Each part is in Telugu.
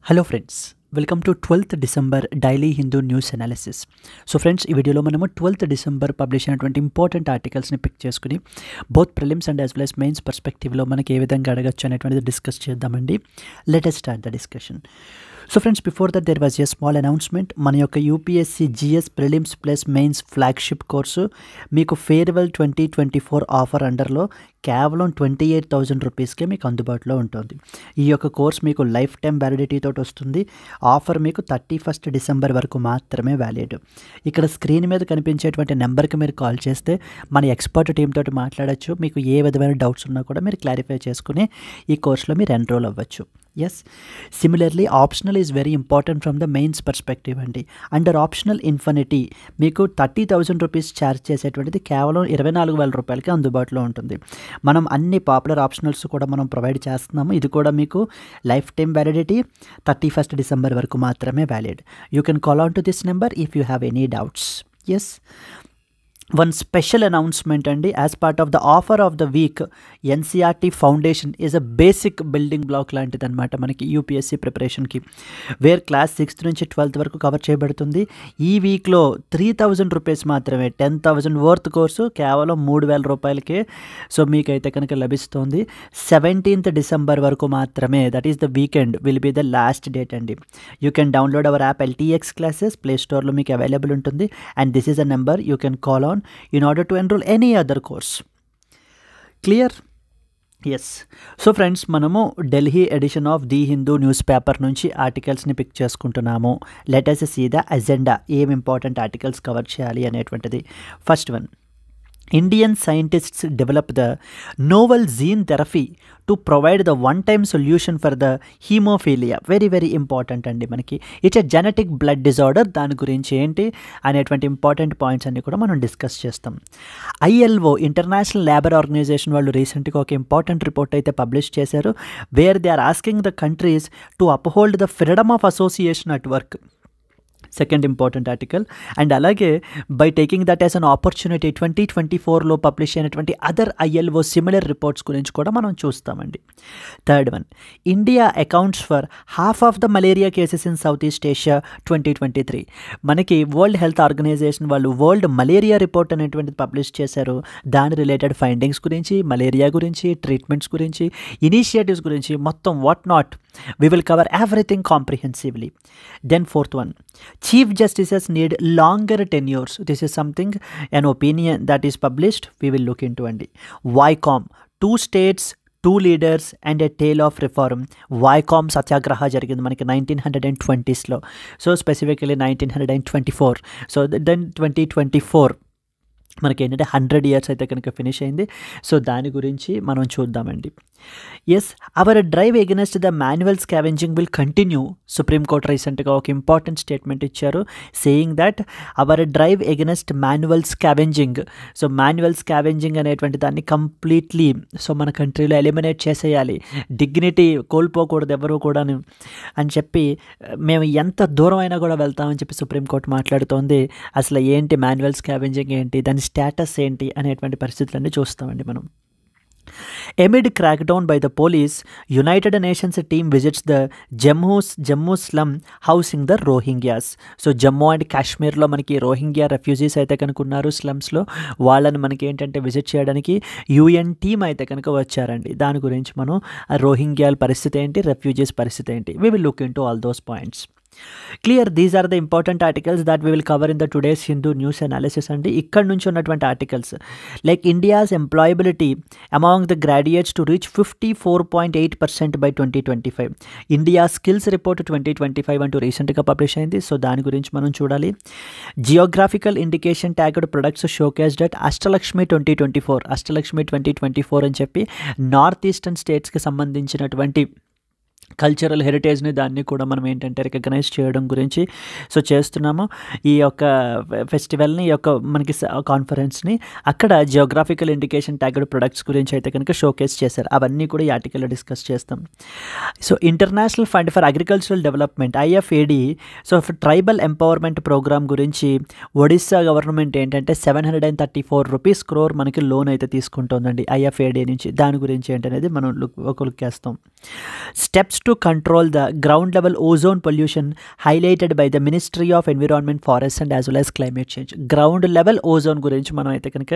Hello friends, welcome to 12th December daily Hindu news analysis. So friends, ఈ వీడియోలో మనము 12th డిసెంబర్ పబ్లిష్ అయినటువంటి ఇంపార్టెంట్ ఆర్టికల్స్ని పిక్ చేసుకుని both prelims and as well as mains పర్స్పెక్టివ్లో మనకి ఏ విధంగా అడగచ్చు అనేటువంటిది డిస్కస్ చేద్దామండి. Let us start the discussion. So friends, before that there was a small announcement. మన యొక్క UPSC GS prelims plus mains flagship course మీకు ఫేర్వెల్ 2024 ఆఫర్ అండర్లో కేవలం 28,000 రూపీస్కే మీకు అందుబాటులో ఉంటుంది. ఈ యొక్క కోర్స్ మీకు లైఫ్ టైం వ్యాలిడిటీ తోటి వస్తుంది. ఆఫర్ మీకు 31st డిసెంబర్ వరకు మాత్రమే వ్యాలిడ్. ఇక్కడ స్క్రీన్ మీద కనిపించేటువంటి నెంబర్కి మీరు కాల్ చేస్తే మన ఎక్స్పర్ట్ టీమ్ తోటి మాట్లాడచ్చు. మీకు ఏ విధమైన డౌట్స్ ఉన్నా కూడా మీరు క్లారిఫై చేసుకుని ఈ కోర్సులో మీరు ఎన్రోల్ అవ్వచ్చు. Yes, similarly optional is very important from the mains perspective అండి. అండర్ ఆప్షనల్ ఇన్ఫినిటీ మీకు 30,000 రూపీస్ ఛార్జ్ చేసేటువంటిది కేవలం 24,000 రూపాయలకి అందుబాటులో ఉంటుంది. మనం అన్ని పాపులర్ ఆప్షనల్స్ కూడా మనం ప్రొవైడ్ చేస్తున్నాము. ఇది కూడా మీకు life time validity 31st December వరకు మాత్రమే valid. You can call on to this number if you have any doubts. Yes, one special announcement అండి. As part of the offer of the week, NCERT foundation is a basic building block లాంటిది అనమాట మనకి యూపీఎస్సీ ప్రిపరేషన్కి. వేర్ క్లాస్ 6th నుంచి 12th వరకు కవర్ చేయబడుతుంది. ఈ వీక్లో 3,000 రూపీస్ మాత్రమే, 10,000 వర్త్ కోర్సు కేవలం 3,000 రూపాయలకే సో మీకైతే కనుక లభిస్తుంది. 17th డిసెంబర్ వరకు మాత్రమే, that is the weekend will be the last date అండి. You can download our app LTX classes, play స్టోర్లో మీకు అవైలబుల్ ఉంటుంది. And this is a number you can call on in order to enroll any other course. Clear? Yes. So friends, మనము Delhi edition of the Hindu news paper నుంచి ఆర్టికల్స్ని పిక్ చేసుకుంటున్నాము. Let us see the agenda. ఏం ఇంపార్టెంట్ ఆర్టికల్స్ కవర్ చేయాలి అనేటువంటిది. First one, Indian scientists develop the novel gene therapy to provide the one-time solution for the hemophilia. Very very important అండి మనకి. It's a genetic blood disorder. దాని గురించి ఏంటి అనేటువంటి ఇంపార్టెంట్ పాయింట్స్ అన్ని కూడా మనం డిస్కస్ చేస్తాం. ILO ఇంటర్నేషనల్ లేబర్ ఆర్గనైజేషన్ వాళ్ళు రీసెంట్గా ఒక ఇంపార్టెంట్ రిపోర్ట్ అయితే పబ్లిష్ చేశారు. Where they are asking the countries to uphold the freedom of association at work. Second important article. And అలాగే by taking that as an opportunity 2024లో పబ్లిష్ అయినటువంటి అదర్ ILO సిమిలర్ రిపోర్ట్స్ గురించి కూడా మనం చూస్తామండి. Third one, India accounts for half of the malaria cases in south east Asia 2023. మనకి వరల్డ్ హెల్త్ ఆర్గనైజేషన్ వాళ్ళు వరల్డ్ మలేరియా రిపోర్ట్ అనేటువంటిది పబ్లిష్ చేశారు. దాని రిలేటెడ్ ఫైండింగ్స్ గురించి, మలేరియా గురించి, ట్రీట్మెంట్స్ గురించి, ఇనిషియేటివ్స్ గురించి మొత్తం what not we will cover everything comprehensively. Then fourth one, chief justices need longer tenures. This is something, an opinion that is published, we will look into. And Wycombe, 2 states 2 leaders and a tale of reform. Wycombe Satyagraha జరిగింది మనకి 1920sలో. So specifically 1924. సో దెన్ 2024 మనకి ఏంటంటే 100 years అయితే కనుక ఫినిష్ అయింది. సో దాని గురించి మనం చూద్దామండి. Yes, our drive against the manual scavenging will continue. Supreme court రీసెంట్గా ఒక ఇంపార్టెంట్ స్టేట్మెంట్ ఇచ్చారు, saying that our drive against manual scavenging. So manual scavenging అనేటువంటి దాన్ని కంప్లీట్లీ సో మన కంట్రీలో ఎలిమినేట్ చేసేయాలి, డిగ్నిటీ కోల్పోకూడదు ఎవరు కూడా అని చెప్పి మేము ఎంత దూరం అయినా కూడా వెళ్తామని చెప్పి సుప్రీంకోర్టు మాట్లాడుతోంది. అసలు ఏంటి మాన్యువల్ స్కావెంజింగ్ ఏంటి, దాని స్టేటస్ ఏంటి అనేటువంటి పరిస్థితులన్నీ చూస్తామండి మనం. Amid crackdown by the police, United Nations team visits the Jammu slum housing the Rohingyas. So Jammu and కాశ్మీర్లో మనకి రోహింగ్యా రెఫ్యూజీస్ అయితే కనుక ఉన్నారు స్లమ్స్లో. వాళ్ళని మనకి ఏంటంటే విజిట్ చేయడానికి UN టీమ్ అయితే కనుక వచ్చారండి. దాని గురించి మనం రోహింగ్యాల పరిస్థితి ఏంటి, రెఫ్యూజీస్ పరిస్థితి ఏంటి, we will look into all those points. Clear? These are the important articles that we will cover in the today's Hindu news analysis. అండి ఇక్కడ నుంచి ఉన్నటువంటి articles like India's employability among the graduates to reach 54.8% by 2025. India skills report 2025 అంటూ రీసెంట్గా పబ్లిష్ అయింది. సో దాని గురించి మనం చూడాలి. Geographical indication tagged products showcased at Ashtalakshmi 2024. Ashtalakshmi 2024 అని చెప్పి నార్త్ ఈస్టర్న్ స్టేట్స్కి సంబంధించినటువంటి కల్చరల్ హెరిటేజ్ని దాన్ని కూడా మనం ఏంటంటే రికగ్నైజ్ చేయడం గురించి సో చేస్తున్నాము. ఈ యొక్క ఫెస్టివల్ని, ఈ యొక్క మనకి కాన్ఫరెన్స్ని అక్కడ జియోగ్రాఫికల్ ఇండికేషన్ ట్యాగ్డ్ ప్రొడక్ట్స్ గురించి అయితే కనుక షోకేస్ చేశారు. అవన్నీ కూడా ఈ ఆర్టికల్లో డిస్కస్ చేస్తాం. So international fund for agricultural development IFAD, so tribal empowerment programme గురించి ఒడిస్సా గవర్నమెంట్ ఏంటంటే 734 crore మనకి లోన్ అయితే తీసుకుంటుందండి IFAD నుంచి. దాని గురించి ఏంటనేది మనం ఒక లుక్ వేస్తాం. Steps to control the ground level ozone pollution highlighted by the Ministry of Environment, Forests and as well as Climate Change. Ground level ozone గురించి మనం అయితే కనుక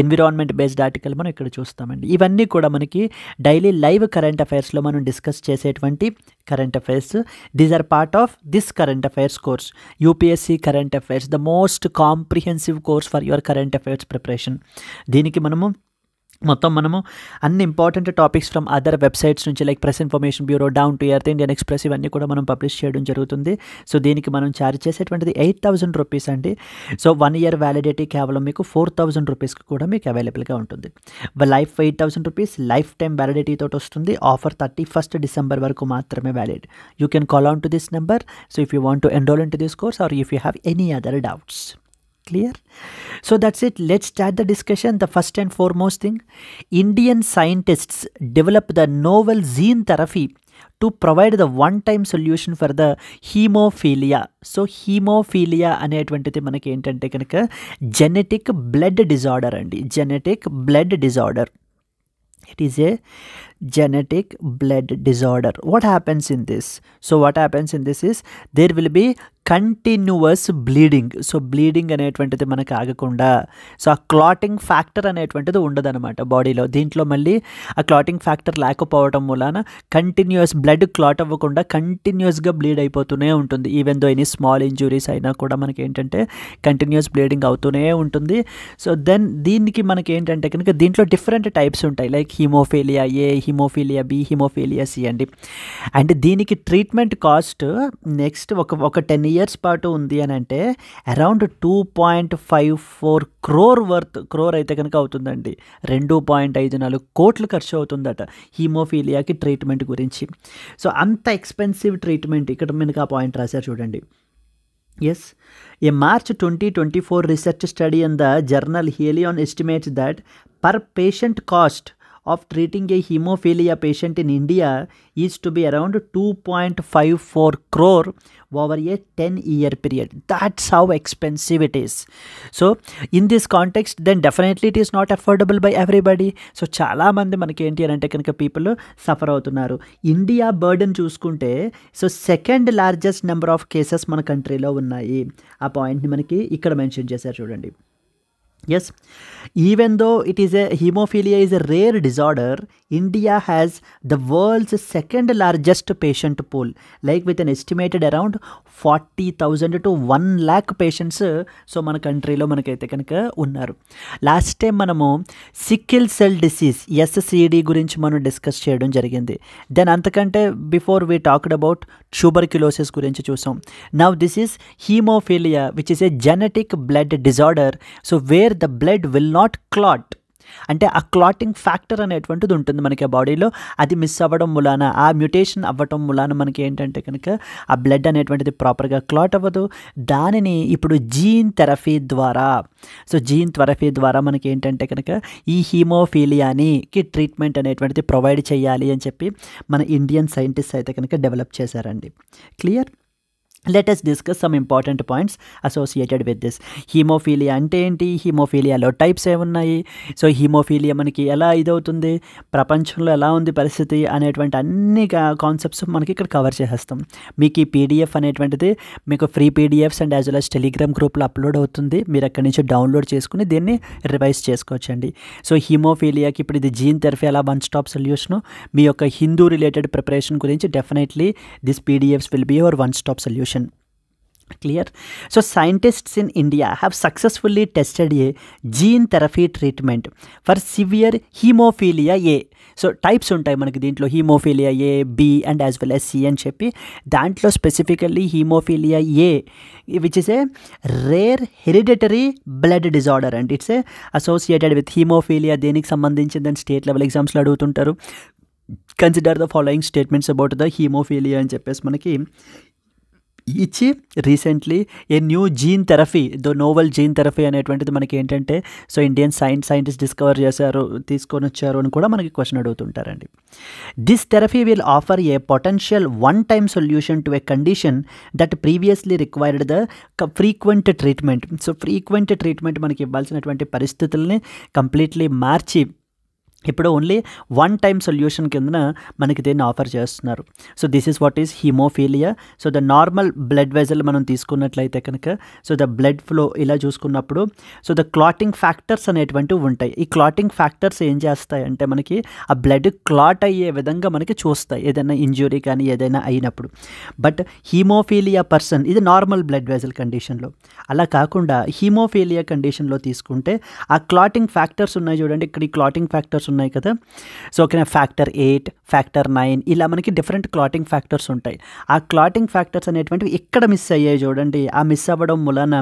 ఎన్విరాన్మెంట్ బేస్డ్ ఆర్టికల్ మనం ఇక్కడ చూస్తామండి. ఇవన్నీ కూడా మనకి డైలీ లైవ్ కరెంట్ అఫైర్స్లో మనం డిస్కస్ చేసేటువంటి current affairs. These are part of this current affairs course, UPSC current affairs, the most comprehensive course for your current affairs preparation. దీనికి మనము అన్ని important topics from other websites నుంచి like press information bureau, down to earth, Indian express, ఇవన్నీ కూడా మనం పబ్లిష్ చేయడం జరుగుతుంది. సో దీనికి మనం ఛార్జ్ చేసేటువంటిది 8,000 రూపీస్ అండి. సో 1 year వ్యాలిడిటీ కేవలం మీకు 4,000 రూపీస్కి కూడా మీకు అవైలబుల్గా ఉంటుంది. Life 8,000 rupees life time validity తోటి వస్తుంది. ఆఫర్ 31st December వరకు మాత్రమే valid. You can call on to this number. So if you want to enrol into this course or if you have any other doubts. Clear? So that's it. Let's start the discussion. The first and foremost thing, Indian scientists developed the novel gene therapy to provide the one-time solution for the hemophilia. So hemophilia అనేటువంటిది మనకి ఏంటంటే కనుక జెనెటిక్ బ్లడ్ డిజార్డర్ అండి. Genetic blood disorder. It is a genetic blood disorder. What happens in this? So what happens in this is there will be continuous bleeding. So bleeding అనేటువంటిది మనకు ఆగకుండా, సో ఆ క్లాటింగ్ ఫ్యాక్టర్ అనేటువంటిది ఉండదన్నమాట బాడీలో. దీంట్లో మళ్ళీ ఆ క్లాటింగ్ ఫ్యాక్టర్ లేకపోవడం మూలాన కంటిన్యూస్ బ్లడ్ క్లాట్ అవ్వకుండా కంటిన్యూస్గా బ్లీడ్ అయిపోతూనే ఉంటుంది. Even though any small injuries అయినా కూడా మనకి ఏంటంటే కంటిన్యూస్ బ్లీడింగ్ అవుతూనే ఉంటుంది. సో దెన్ దీనికి మనకి ఏంటంటే కనుక దీంట్లో డిఫరెంట్ టైప్స్ ఉంటాయి, లైక్ హిమోఫీలియా ఏ, హిమోఫీలియా బి, హిమోఫీలియా సి అండి. అండ్ దీనికి ట్రీట్మెంట్ కాస్ట్ నెక్స్ట్ ఒక 10 years పాటు ఉంది అని అంటే అరౌండ్ 2.54 crore వర్త్, క్రోర్ అయితే కనుక అవుతుందండి. 2.54 కోట్లు ఖర్చు అవుతుందట హీమోఫీలియాకి ట్రీట్మెంట్ గురించి. సో అంత ఎక్స్పెన్సివ్ ట్రీట్మెంట్. ఇక్కడ మనకు ఆ పాయింట్ రాశారు చూడండి. Yes, a March 2024 research study in the journal Helion estimates that per patient cost of treating a hemophilia patient in India is to be around 2.54 crore over a 10-year period. That's how expensive it is. So in this context then definitely it is not affordable by everybody. So చాలా మంది మనకి ఏంటి అని అంటే కనుక పీపుల్ సఫర్ అవుతున్నారు. ఇండియా బర్డెన్ చూసుకుంటే so second largest number of cases మన కంట్రీలో ఉన్నాయి. ఆ పాయింట్ని మనకి ఇక్కడ మెన్షన్ చేశారు చూడండి. Yes, even though it is a hemophilia is a rare disorder, India has the world's second largest patient pool, like with an estimated around 40,000 to 1 lakh patients. So మన కంట్రీలో మనకైతే కనుక ఉన్నారు. లాస్ట్ టైం మనము సికిల్ సెల్ డిసీజ్ SCD గురించి మనం డిస్కస్ చేయడం జరిగింది. దెన్ అంతకంటే before we talked about tuberculosis గురించి చూసాం. Now this is haemophilia which is A genetic blood disorder. So where the blood will not clot, అంటే ఆ క్లాటింగ్ ఫ్యాక్టర్ అనేటువంటిది ఉంటుంది మనకి ఆ బాడీలో. అది మిస్ అవ్వడం మూలాన, ఆ మ్యూటేషన్ అవ్వడం మూలాన మనకి ఏంటంటే కనుక ఆ బ్లడ్ అనేటువంటిది ప్రాపర్గా క్లాట్ అవ్వదు. దానిని ఇప్పుడు జీన్ థెరపీ ద్వారా మనకి ఏంటంటే కనుక ఈ హీమోఫీలియాకి ట్రీట్మెంట్ అనేటువంటిది ప్రొవైడ్ చేయాలి అని చెప్పి మన ఇండియన్ సైంటిస్ట్ అయితే కనుక డెవలప్ చేశారండి. Clear? Let us discuss some important points associated with this. Haemophilia అంటే ఏంటి, హీమోఫీలియాలో టైప్స్ ఏమున్నాయి, సో హీమోఫీలియా మనకి ఎలా ఇదవుతుంది, ప్రపంచంలో ఎలా ఉంది పరిస్థితి అనేటువంటి అన్ని కాన్సెప్ట్స్ మనకి ఇక్కడ కవర్ చేసేస్తాం. మీకు ఈ PDF అనేటువంటిది మీకు free PDFs and as well as Telegram గ్రూప్లో అప్లోడ్ అవుతుంది. మీరు అక్కడి నుంచి డౌన్లోడ్ చేసుకుని దీన్ని రివైజ్ చేసుకోవచ్చండి. సో హీమోఫీలియాకి ఇప్పుడు ఇది జీన్ థెరపీ ఎలా వన్ స్టాప్ సొల్యూషను. మీ యొక్క హిందూ రిలేటెడ్ ప్రిపరేషన్ గురించి definitely this PDFs will be your one stop solution. Clear? So scientists in India have successfully tested a gene therapy treatment for severe hemophilia A. So types ఉంటాయి మనకి దీంట్లో, haemophilia A, B and as well as C అని చెప్పి. దాంట్లో specifically haemophilia A which is a rare hereditary blood disorder and it's a associated with haemophilia. దేనికి సంబంధించిందని స్టేట్ లెవెల్ ఎగ్జామ్స్లో అడుగుతుంటారు. Consider the following statements about the haemophilia అని చెప్పేసి మనకి ఇచ్చి recently a new gene therapy, the novel gene therapy అనేటువంటిది మనకి ఏంటంటే సో ఇండియన్ సైంటిస్ట్ డిస్కవర్ చేశారు, తీసుకొని వచ్చారు అని కూడా మనకి క్వశ్చన్ అడుగుతుంటారండి. This therapy will offer a potential one time solution to a condition that previously required the frequent treatment. So frequent treatment మనకి ఇవ్వాల్సినటువంటి పరిస్థితుల్ని కంప్లీట్లీ మార్చి ఇప్పుడు ఓన్లీ వన్ టైమ్ సొల్యూషన్ కిందన మనకి దీన్ని ఆఫర్ చేస్తున్నారు. So this is what is haemophilia. So the normal blood vessel మనం తీసుకున్నట్లయితే కనుక సో ద బ్లడ్ ఫ్లో ఇలా చూసుకున్నప్పుడు సో ద క్లాటింగ్ ఫ్యాక్టర్స్ అనేటువంటివి ఉంటాయి. ఈ క్లాటింగ్ ఫ్యాక్టర్స్ ఏం చేస్తాయి అంటే మనకి ఆ బ్లడ్ క్లాట్ అయ్యే విధంగా మనకి చూస్తాయి ఏదైనా ఇంజ్యూరీ కానీ ఏదైనా అయినప్పుడు. బట్ హీమోఫీలియా పర్సన్ ఇది నార్మల్ బ్లడ్ వెజల్ కండిషన్లో. అలా కాకుండా హీమోఫీలియా కండిషన్లో తీసుకుంటే ఆ క్లాటింగ్ ఫ్యాక్టర్స్ ఉన్నాయి చూడండి, ఇక్కడ ఈ క్లాటింగ్ ఫ్యాక్టర్స్ ఉన్నాయి కదా. సో ఓకే, ఫ్యాక్టర్ 8 ఫ్యాక్టర్ 9 ఇలా మనకి డిఫరెంట్ క్లాటింగ్ ఫ్యాక్టర్స్ ఉంటాయి. ఆ క్లాటింగ్ ఫ్యాక్టర్స్ అనేటువంటివి ఇక్కడ మిస్ అయ్యాయి చూడండి. ఆ మిస్ అవ్వడం వలన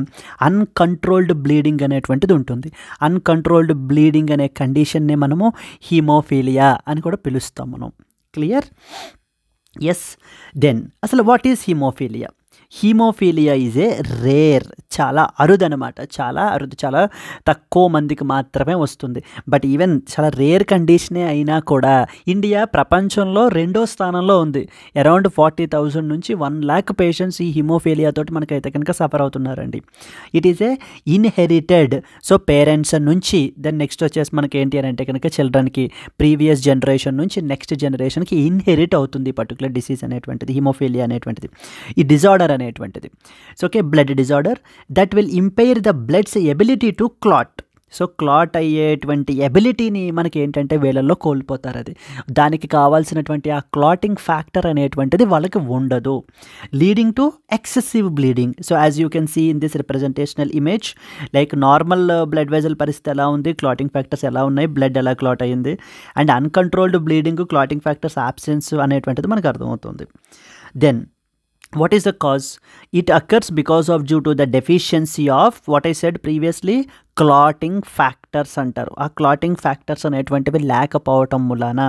అన్కంట్రోల్డ్ బ్లీడింగ్ అనేటువంటిది ఉంటుంది. అన్కంట్రోల్డ్ బ్లీడింగ్ అనే కండిషన్ని మనము హీమోఫీలియా అని కూడా పిలుస్తాం మనం. క్లియర్? ఎస్. దెన్ అసలు what is haemophilia? Haemophilia is a rare, చాలా అరుదనమాట, చాలా అరుదు, చాలా తక్కువ మందికి మాత్రమే వస్తుంది. బట్ ఈవెన్ చాలా రేర్ కండిషనే అయినా కూడా ఇండియా ప్రపంచంలో 2వ స్థానంలో ఉంది. అరౌండ్ 40,000 నుంచి 1,00,000 పేషెంట్స్ ఈ హీమోఫీలియా తోటి మనకైతే కనుక సఫర్ అవుతున్నారండి. It is a inherited. So parents నుంచి దెన్ నెక్స్ట్ వచ్చేసి మనకి ఏంటి అని అంటే కనుక చిల్డ్రన్కి ప్రీవియస్ జనరేషన్ నుంచి నెక్స్ట్ జనరేషన్కి ఇన్హెరిట్ అవుతుంది ఈ పర్టికులర్ డిసీజ్ అనేటువంటిది, హీమోఫీలియా అనేటువంటిది. ఈ డిజార్డర్ అనేటువంటిది. So okay, blood disorder that will impaired the bloods ability to clot. So clot అయ్యేటువంటి ఎబిలిటీని మనకి ఏంటంటే వేళల్లో కోల్పోతారు. అది దానికి కావాల్సినటువంటి ఆ క్లాటింగ్ ఫ్యాక్టర్ అనేటువంటిది వాళ్ళకి ఉండదు, leading to excessive bleeding. So as you can see in this representational image, like normal blood vessel పరిస్థితి ఎలా ఉంది, క్లాటింగ్ ఫ్యాక్టర్స్ ఎలా ఉన్నాయి, బ్లడ్ ఎలా క్లాట్ అయ్యింది, and uncontrolled bleeding, clotting factors absence అనేటువంటిది మనకు అర్థమవుతుంది. Then what is the cause? It occurs because of due to the deficiency of what I said previously, clotting factors అంటారు. ఆ క్లాటింగ్ ఫ్యాక్టర్స్ అనేటువంటివి లేకపోవటం వలన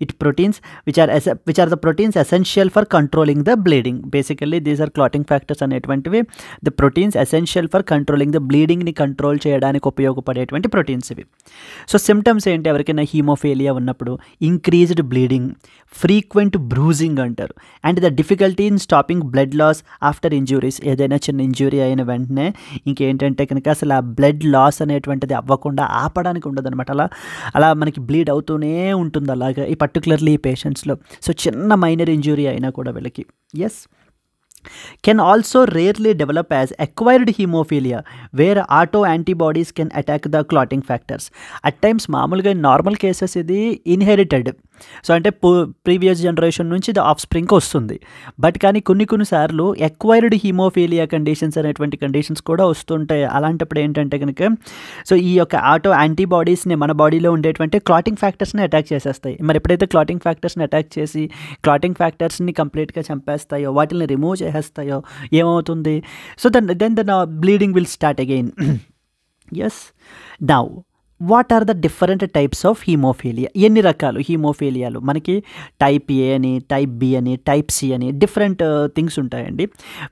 it proteins which are the proteins essential for controlling the bleeding. Basically these are clotting factors అనేటువంటివి the proteins essential for controlling the బ్లీడింగ్ని కంట్రోల్ చేయడానికి ఉపయోగపడేటువంటి ప్రోటీన్స్ ఇవి. సో సిమ్టమ్స్ ఏంటి ఎవరికైనా హీమోఫీలియా ఉన్నప్పుడు? ఇంక్రీజ్డ్ బ్లీడింగ్, ఫ్రీక్వెంట్ బ్రూజింగ్ అంటారు, and the difficulty in stopping blood loss after injuries. ఏదైనా చిన్న ఇంజురీ అయిన వెంటనే ఇంకేంటంటే కనుక అసలు ఆ బ్లడ్ లాస్ అనేటువంటిది అవ్వకుండా ఆపడానికి ఉండదు అనమాట. అలా మనకి బ్లీడ్ అవుతూనే ఉంటుంది అలాగా ఈ పర్టికులర్లీ ఈ పేషెంట్స్లో. సో చిన్న మైనర్ ఇంజురీ అయినా కూడా వీళ్ళకి yes can also rarely develop as acquired hemophilia where auto antibodies can attack the clotting factors. At times మామూలుగా నార్మల్ కేసెస్ ఇది ఇన్హెరిటెడ్, సో అంటే ప్రీవియస్ జనరేషన్ నుంచి ద ఆఫ్ స్ప్రింగ్కి వస్తుంది. బట్ కానీ కొన్నిసార్లు ఎక్వైర్డ్ హీమోఫీలియా కండిషన్స్ అనేటువంటి కండిషన్స్ కూడా వస్తుంటాయి. అలాంటప్పుడు ఏంటంటే కనుక సో ఈ యొక్క ఆటో యాంటీబాడీస్ని మన బాడీలో ఉండేటువంటి క్లాటింగ్ ఫ్యాక్టర్స్ని అటాక్ చేసేస్తాయి. మరి ఎప్పుడైతే క్లాటింగ్ ఫ్యాక్టర్స్ని అటాక్ చేసి క్లాటింగ్ ఫ్యాక్టర్స్ని కంప్లీట్గా చంపేస్తాయో, వాటిని రిమూవ్ చేసేస్తాయో ఏమవుతుంది? So then bleeding will start again. Yes. Now what are the different types of haemophilia? ఎన్ని రకాలు హీమోఫీలియాలు మనకి? టైప్ ఏ అని, టైప్ బి అని, టైప్ సి అని డిఫరెంట్ థింగ్స్ ఉంటాయండి.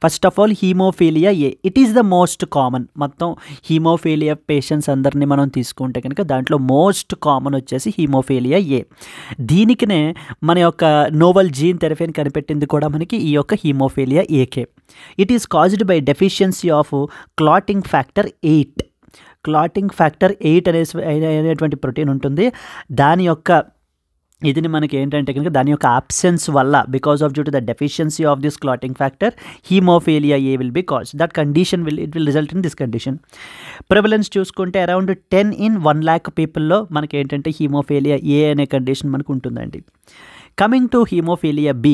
First of all haemophilia A, it is the most common. మొత్తం హీమోఫీలియా పేషెంట్స్ అందరినీ మనం తీసుకుంటే కనుక దాంట్లో మోస్ట్ కామన్ వచ్చేసి హీమోఫీలియా ఏ. దీనికినే మన యొక్క నోవల్ జీన్ థెరపీని కనిపెట్టింది కూడా మనకి ఈ యొక్క haemophilia AK. It is caused by deficiency of clotting factor 8. Clotting factor 8 అనేటువంటి ప్రోటీన్ ఉంటుంది. దాని యొక్క ఇదిని మనకి ఏంటంటే కనుక దాని యొక్క అబ్సెన్స్ వల్ల because of due to the deficiency of this clotting factor haemophilia A will be cause. That condition it will result in this condition. Prevalence చూసుకుంటే అరౌండ్ 10 in 1 lakh పీపుల్లో మనకి ఏంటంటే హీమోఫీలియా ఏ అనే కండిషన్ మనకు ఉంటుందండి. కమింగ్ టు హీమోఫీలియా బి,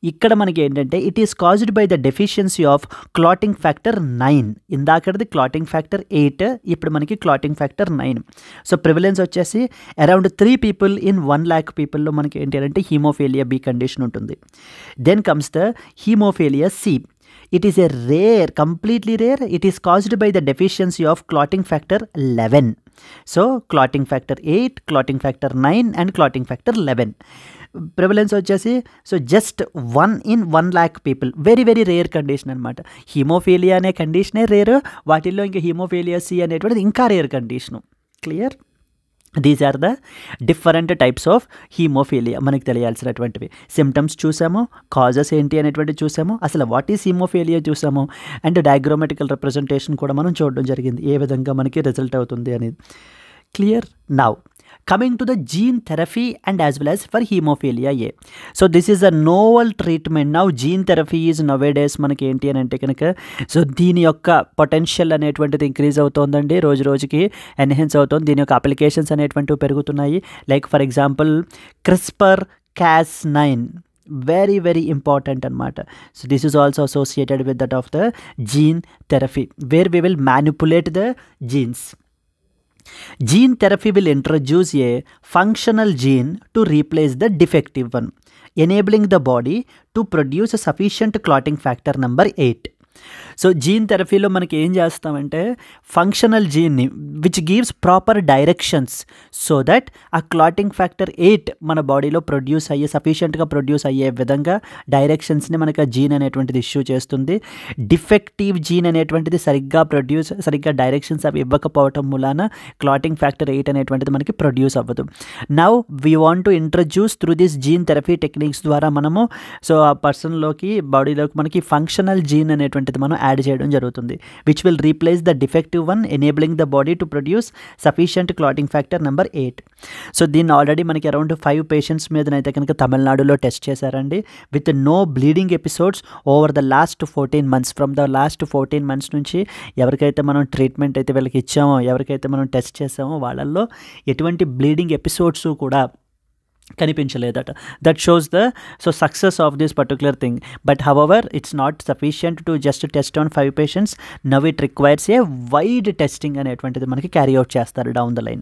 ఇక్కడ మనకి ఏంటంటే it is caused by the deficiency of clotting factor 9. ఇందాకది క్లాటింగ్ ఫ్యాక్టర్ 8, ఇప్పుడు మనకి క్లాటింగ్ ఫ్యాక్టర్ 9. సో ప్రివలెన్స్ వచ్చేసి అరౌండ్ 3 people in 1 lakh పీపుల్లో మనకి ఏంటి అంటే హీమోఫీలియా బి కండిషన్ ఉంటుంది. Then comes the haemophilia C. It is a rare, completely rare. It is caused by the deficiency of clotting factor 11. So clotting factor 8, clotting factor 9 and clotting factor 11. Prevalence వచ్చేసి so just 1 in 1 lakh people. Very very rare condition అనమాట. హీమోఫీలియా అనే కండిషనే రేరు, వాటిల్లో ఇంకా హీమోఫీలియా సి అనేటువంటిది ఇంకా rare condition. Clear? These are the different types of haemophilia మనకి తెలియాల్సినటువంటివి. సిమ్టమ్స్ చూసాము, కాజెస్ ఏంటి అనేటువంటివి చూసాము, అసలు వాట్ ఈస్ హీమోఫీలియా చూసాము, అండ్ డయాగ్రామాటికల్ రిప్రజెంటేషన్ కూడా మనం చూడడం జరిగింది ఏ విధంగా మనకి రిజల్ట్ అవుతుంది అనేది. Clear? Now coming to the gene therapy and as well as for hemophilia A. So this is a novel treatment. Now gene therapy is nowadays మనకి ఏంటి అని అంటే కనుక సో దీని యొక్క పొటెన్షియల్ అనేటువంటిది ఇంక్రీజ్ అవుతుందండి, రోజు రోజుకి ఎన్హాన్స్ అవుతుంది. దీని యొక్క అప్లికేషన్స్ అనేటువంటివి పెరుగుతున్నాయి. Like for example CRISPR-Cas9, very very important anamata. So this is also associated with that of the gene therapy, where we will manipulate the genes. Gene therapy will introduce a functional gene to replace the defective one, enabling the body to produce a sufficient clotting factor number 8. So gene థెరపీలో మనకి ఏం చేస్తామంటే ఫంక్షనల్ జీన్ని which gives proper directions so that ఆ క్లాటింగ్ ఫ్యాక్టర్ 8 మన బాడీలో ప్రొడ్యూస్ అయ్యే సఫిషియెంట్గా ప్రొడ్యూస్ అయ్యే విధంగా డైరెక్షన్స్ని మనకి ఆ జీన్ అనేటువంటిది ఇష్యూ చేస్తుంది. డిఫెక్టివ్ జీన్ అనేటువంటిది సరిగ్గా డైరెక్షన్స్ అవి ఇవ్వకపోవటం మూలాన క్లాటింగ్ ఫ్యాక్టర్ 8 అనేటువంటిది మనకి ప్రొడ్యూస్ అవ్వదు. Now we want to introduce through this gene therapy techniques ద్వారా మనము సో ఆ పర్సన్లోకి బాడీలోకి మనకి ఫంక్షనల్ జీన్ అనేటువంటిది మనం యాడ్ చేయడం జరుగుతుంది, which will replace the defective one, enabling the body to produce sufficient clotting factor number 8. So దీన్ని ఆల్రెడీ మనకి అరౌండ్ 5 పేషెంట్స్ మీదనైతే కనుక తమిళనాడులో టెస్ట్ చేశారండి, with no bleeding episodes over the last 14 months. From the last 14 months నుంచి ఎవరికైతే మనం ట్రీట్మెంట్ అయితే వీళ్ళకి ఇచ్చామో, ఎవరికైతే మనం టెస్ట్ చేసామో వాళ్ళల్లో ఎటువంటి బ్లీడింగ్ ఎపిసోడ్స్ కూడా కనిపించలేదట. That shows the success of this particular thing. But however it's not sufficient to just test on 5 patients. Now it requires a wide testing అనేటువంటిది మనకి క్యారీ అవుట్ చేస్తారు down the line.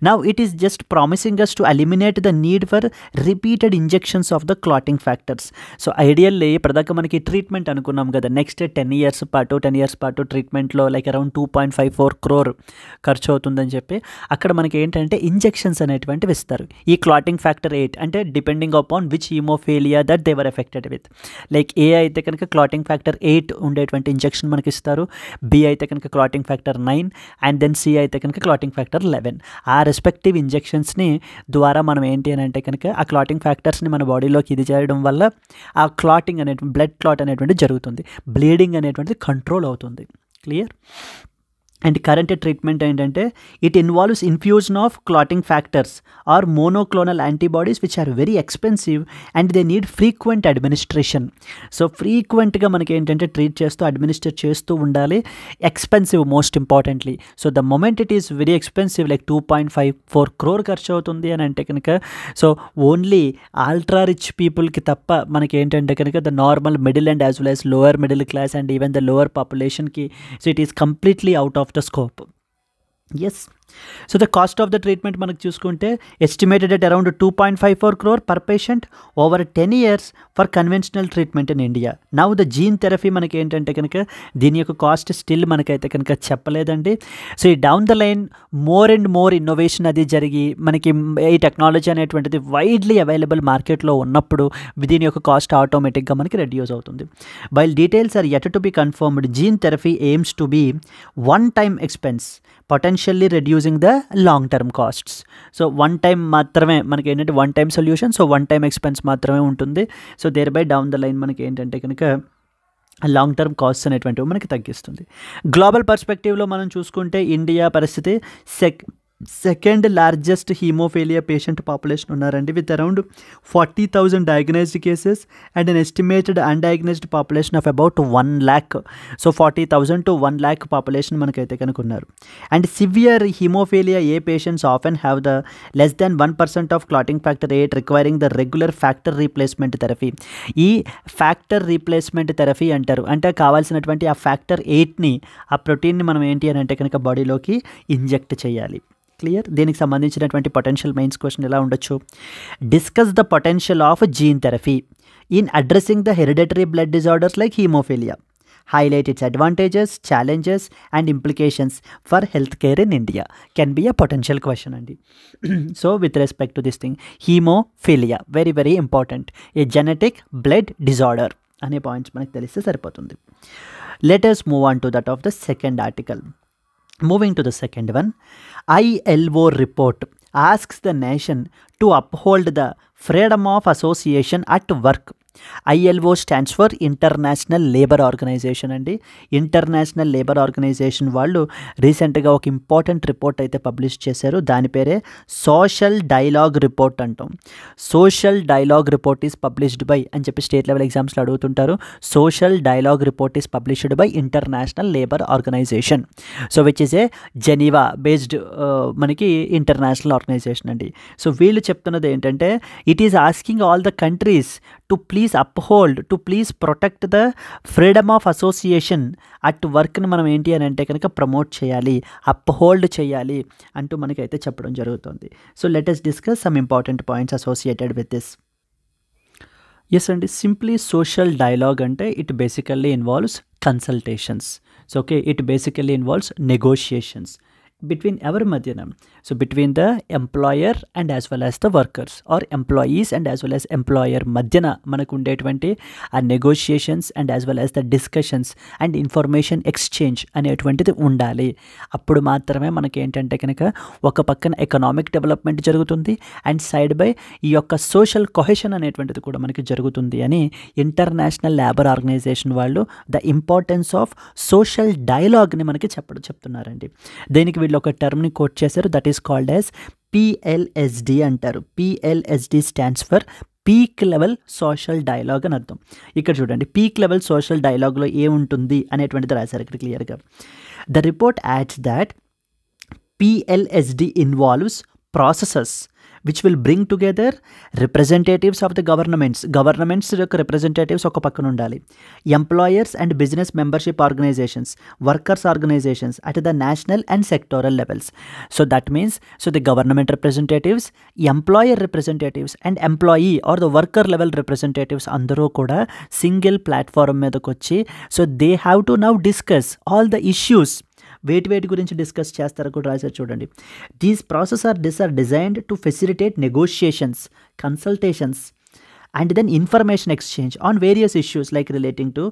Now it is just promising as to eliminate the need for repeated injections of the clotting factors. So ideally ఇప్పటిదాకా మనకి ట్రీట్మెంట్ అనుకున్నాం కదా, నెక్స్ట్ 10 years పాటు ట్రీట్మెంట్లో లైక్ అరౌండ్ 2.54 crore ఖర్చు అవుతుందని చెప్పి అక్కడ మనకి ఏంటంటే ఇంజెక్షన్స్ అనేటువంటివి ఇస్తారు. ఈ క్లాటింగ్ ఫ్యాక్టర్ 8 అంటే depending upon which haemophilia that they were affected with. Like ఏ అయితే కనుక క్లాటింగ్ ఫ్యాక్టర్ 8 ఉండేటువంటి ఇంజెక్షన్ మనకి ఇస్తారు, బి అయితే కనుక clotting factor 9 and then C అయితే కనుక క్లాటింగ్ ఫ్యాక్టర్ 11. ఆ రెస్పెక్టివ్ ఇంజెక్షన్స్ని ద్వారా మనం ఏంటి అని అంటే కనుక ఆ క్లాటింగ్ ఫ్యాక్టర్స్ని మన బాడీలోకి ఇది చేయడం వల్ల ఆ క్లాటింగ్ అనేటువంటి బ్లడ్ క్లాట్ అనేటువంటిది జరుగుతుంది, బ్లీడింగ్ అనేటువంటిది కంట్రోల్ అవుతుంది. క్లియర్? అండ్ కరెంట్ ట్రీట్మెంట్ ఏంటంటే it involves infusion of clotting factors or monoclonal antibodies which are very expensive and they need frequent administration. So ఫ్రీక్వెంట్గా మనకి ఏంటంటే ట్రీట్ చేస్తూ అడ్మినిస్ట్రేట్ చేస్తూ ఉండాలి. Expensive most importantly. So the moment it is very expensive, like 2.54 crore ఖర్చు అవుతుంది అని అంటే కనుక సో ఓన్లీ అల్ట్రా రిచ్ పీపుల్కి తప్ప మనకి ఏంటంటే కనుక the normal middle and as well as lower middle class and even the lower పాపులేషన్కి so it is completely out of the scope. Yes. So the cost of the treatment మనకు చూసుకుంటే estimated at around 2.54 crore per patient over 10 years for conventional treatment in India. Now the gene therapy మనకి ఏంటంటే కనుక దీని యొక్క కాస్ట్ స్టిల్ మనకైతే కనుక చెప్పలేదండి. సో ఈ down the line more and more innovation అది జరిగి మనకి ఈ టెక్నాలజీ అనేటువంటిది వైడ్లీ అవైలబుల్ మార్కెట్లో ఉన్నప్పుడు దీని యొక్క కాస్ట్ ఆటోమేటిక్గా మనకి రెడ్యూస్ అవుతుంది. While details are yet to be confirmed, gene therapy aims to be one-time expense, potentially reducing the long-term costs. So one time మాత్రమే మనకి ఏంటంటే one time solution, so one time expense మాత్రమే ఉంటుంది. So thereby down the line మనకి ఏంటంటే కనుక లాంగ్ టర్మ్ కాస్ట్స్ అనేటువంటివి మనకి తగ్గిస్తుంది. గ్లోబల్ పర్స్పెక్టివ్లో మనం చూసుకుంటే ఇండియా పరిస్థితి second largest haemophilia patient population ఉన్నారండి, with around 40,000 diagnosed cases and an estimated undiagnosed population of about 1 lakh. So 40,000 to 1 lakh population మనకైతే కనుక ఉన్నారు. And severe haemophilia A patients often have the less than 1% of clotting factor 8 requiring the regular factor replacement therapy. ఈ ఫ్యాక్టర్ రీప్లేస్మెంట్ థెరపీ అంటారు, అంటే కావాల్సినటువంటి ఆ ఫ్యాక్టర్ 8ని ఆ ప్రోటీన్ని మనం ఏంటి అని అంటే కనుక బాడీలోకి ఇంజెక్ట్ చేయాలి. క్లియర్? దీనికి సంబంధించినటువంటి పొటెన్షియల్ మెయిన్స్ క్వశ్చన్ ఎలా ఉండొచ్చు? Discuss the potential of gene therapy in addressing the hereditary blood disorders like haemophilia. Highlight its advantages, challenges and implications for healthcare in India. Can be a potential question andi. So with respect to this thing, hemophilia very very important, a genetic blood disorder ane points manaku teliste saripotundi. Let us move on to that of the second article. Moving to the second one, ILO report asks the nation to uphold the freedom of association at work ILO stands for international labour organisation అండి. ఇంటర్నేషనల్ లేబర్ ఆర్గనైజేషన్ వాళ్ళు రీసెంట్గా ఒక ఇంపార్టెంట్ రిపోర్ట్ అయితే పబ్లిష్ చేశారు. దాని పేరే సోషల్ డైలాగ్ రిపోర్ట్ అంటాం. Social dialogue report is published by అని చెప్పి స్టేట్ లెవెల్ ఎగ్జామ్స్లో అడుగుతుంటారు. Social dialogue report is published by international labour organisation. So which is a Geneva based మనకి ఇంటర్నేషనల్ ఆర్గనైజేషన్ అండి. సో వీళ్ళు చెప్తున్నది ఏంటంటే it is asking all the countries to please uphold, to please protect the freedom of association at వర్క్ని మనం ఏంటి అని అంటే కనుక ప్రమోట్ చేయాలి, అప్హోల్డ్ చేయాలి అంటూ మనకైతే చెప్పడం జరుగుతుంది. So let us discuss some important points associated with this. Yes అండి, సింప్లీ సోషల్ డైలాగ్ అంటే it basically involves consultations. So okay, it basically involves negotiations between ఎవరి మధ్యన, so between the employer and as well as the workers or employees and as well as employer మధ్యన మనకు ఉండేటువంటి ఆ negotiations and as well as the discussions and information exchange అనేటువంటిది ఉండాలి. అప్పుడు మాత్రమే మనకి ఏంటంటే కనుక ఒక పక్కన ఎకనామిక్ డెవలప్మెంట్ జరుగుతుంది అండ్ సైడ్ బై ఈ యొక్క సోషల్ కొహెషన్ అనేటువంటిది కూడా మనకి జరుగుతుంది అని ఇంటర్నేషనల్ లేబర్ ఆర్గనైజేషన్ వాళ్ళు ద ఇంపార్టెన్స్ ఆఫ్ సోషల్ డైలాగ్ని మనకి చెప్తున్నారండి. దీనికి వీళ్ళు ఒక టర్మ్ని కోట్ చేశారు, that is called as PLSD అంటారు. PLSD stands for peak level social dialogue అని అర్థం. ఇక్కడ చూడండి, పీక్ లెవెల్ సోషల్ డైలాగ్లో ఏముంటుంది అనేటువంటిది రాశారు ఇక్కడ క్లియర్గా. The report adds that PLSD involves processes which will bring together representatives of the governments యొక్క రిప్రజెంటేటివ్స్ ఒక పక్కన ఉండాలి, employers and business membership organisations, workers organisations at the national and sectoral levels. So that means the government representatives, employer representatives and employee or the worker level representatives అందరూ కూడా సింగిల్ ప్లాట్ఫామ్ మీదకి వచ్చి so they have to now discuss all the issues. వేటి గురించి డిస్కస్ చేస్తారో కూడా రాశారు చూడండి. These process are designed to facilitate negotiations, consultations and then information exchange on various issues like relating to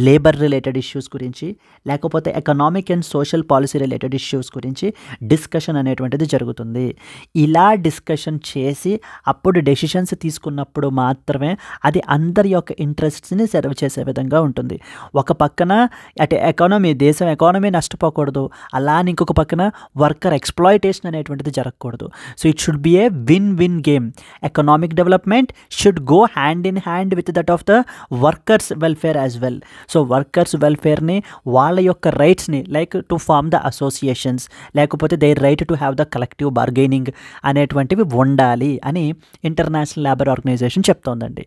labour related issues గురించి, లేకపోతే economic and social policy related issues గురించి డిస్కషన్ అనేటువంటిది జరుగుతుంది. ఇలా డిస్కషన్ చేసి అప్పుడు డెసిషన్స్ తీసుకున్నప్పుడు మాత్రమే అది అందరి యొక్క ఇంట్రెస్ట్స్ని సర్వ్ చేసే విధంగా ఉంటుంది. ఒక పక్కన అటు దేశం ఎకానమీ నష్టపోకూడదు, అలా అని ఇంకొక పక్కన వర్కర్ ఎక్స్ప్లాయిటేషన్ అనేటువంటిది జరగకూడదు. So it should be a win win game. Economic development should go hand in hand with that of the workers welfare as well. So workers వెల్ఫేర్ని, వాళ్ళ యొక్క రైట్స్ని like to form the associations, లేకపోతే their right to have the collective bargaining అనేటువంటివి ఉండాలి అని ఇంటర్నేషనల్ లేబర్ ఆర్గనైజేషన్ చెప్తోందండి.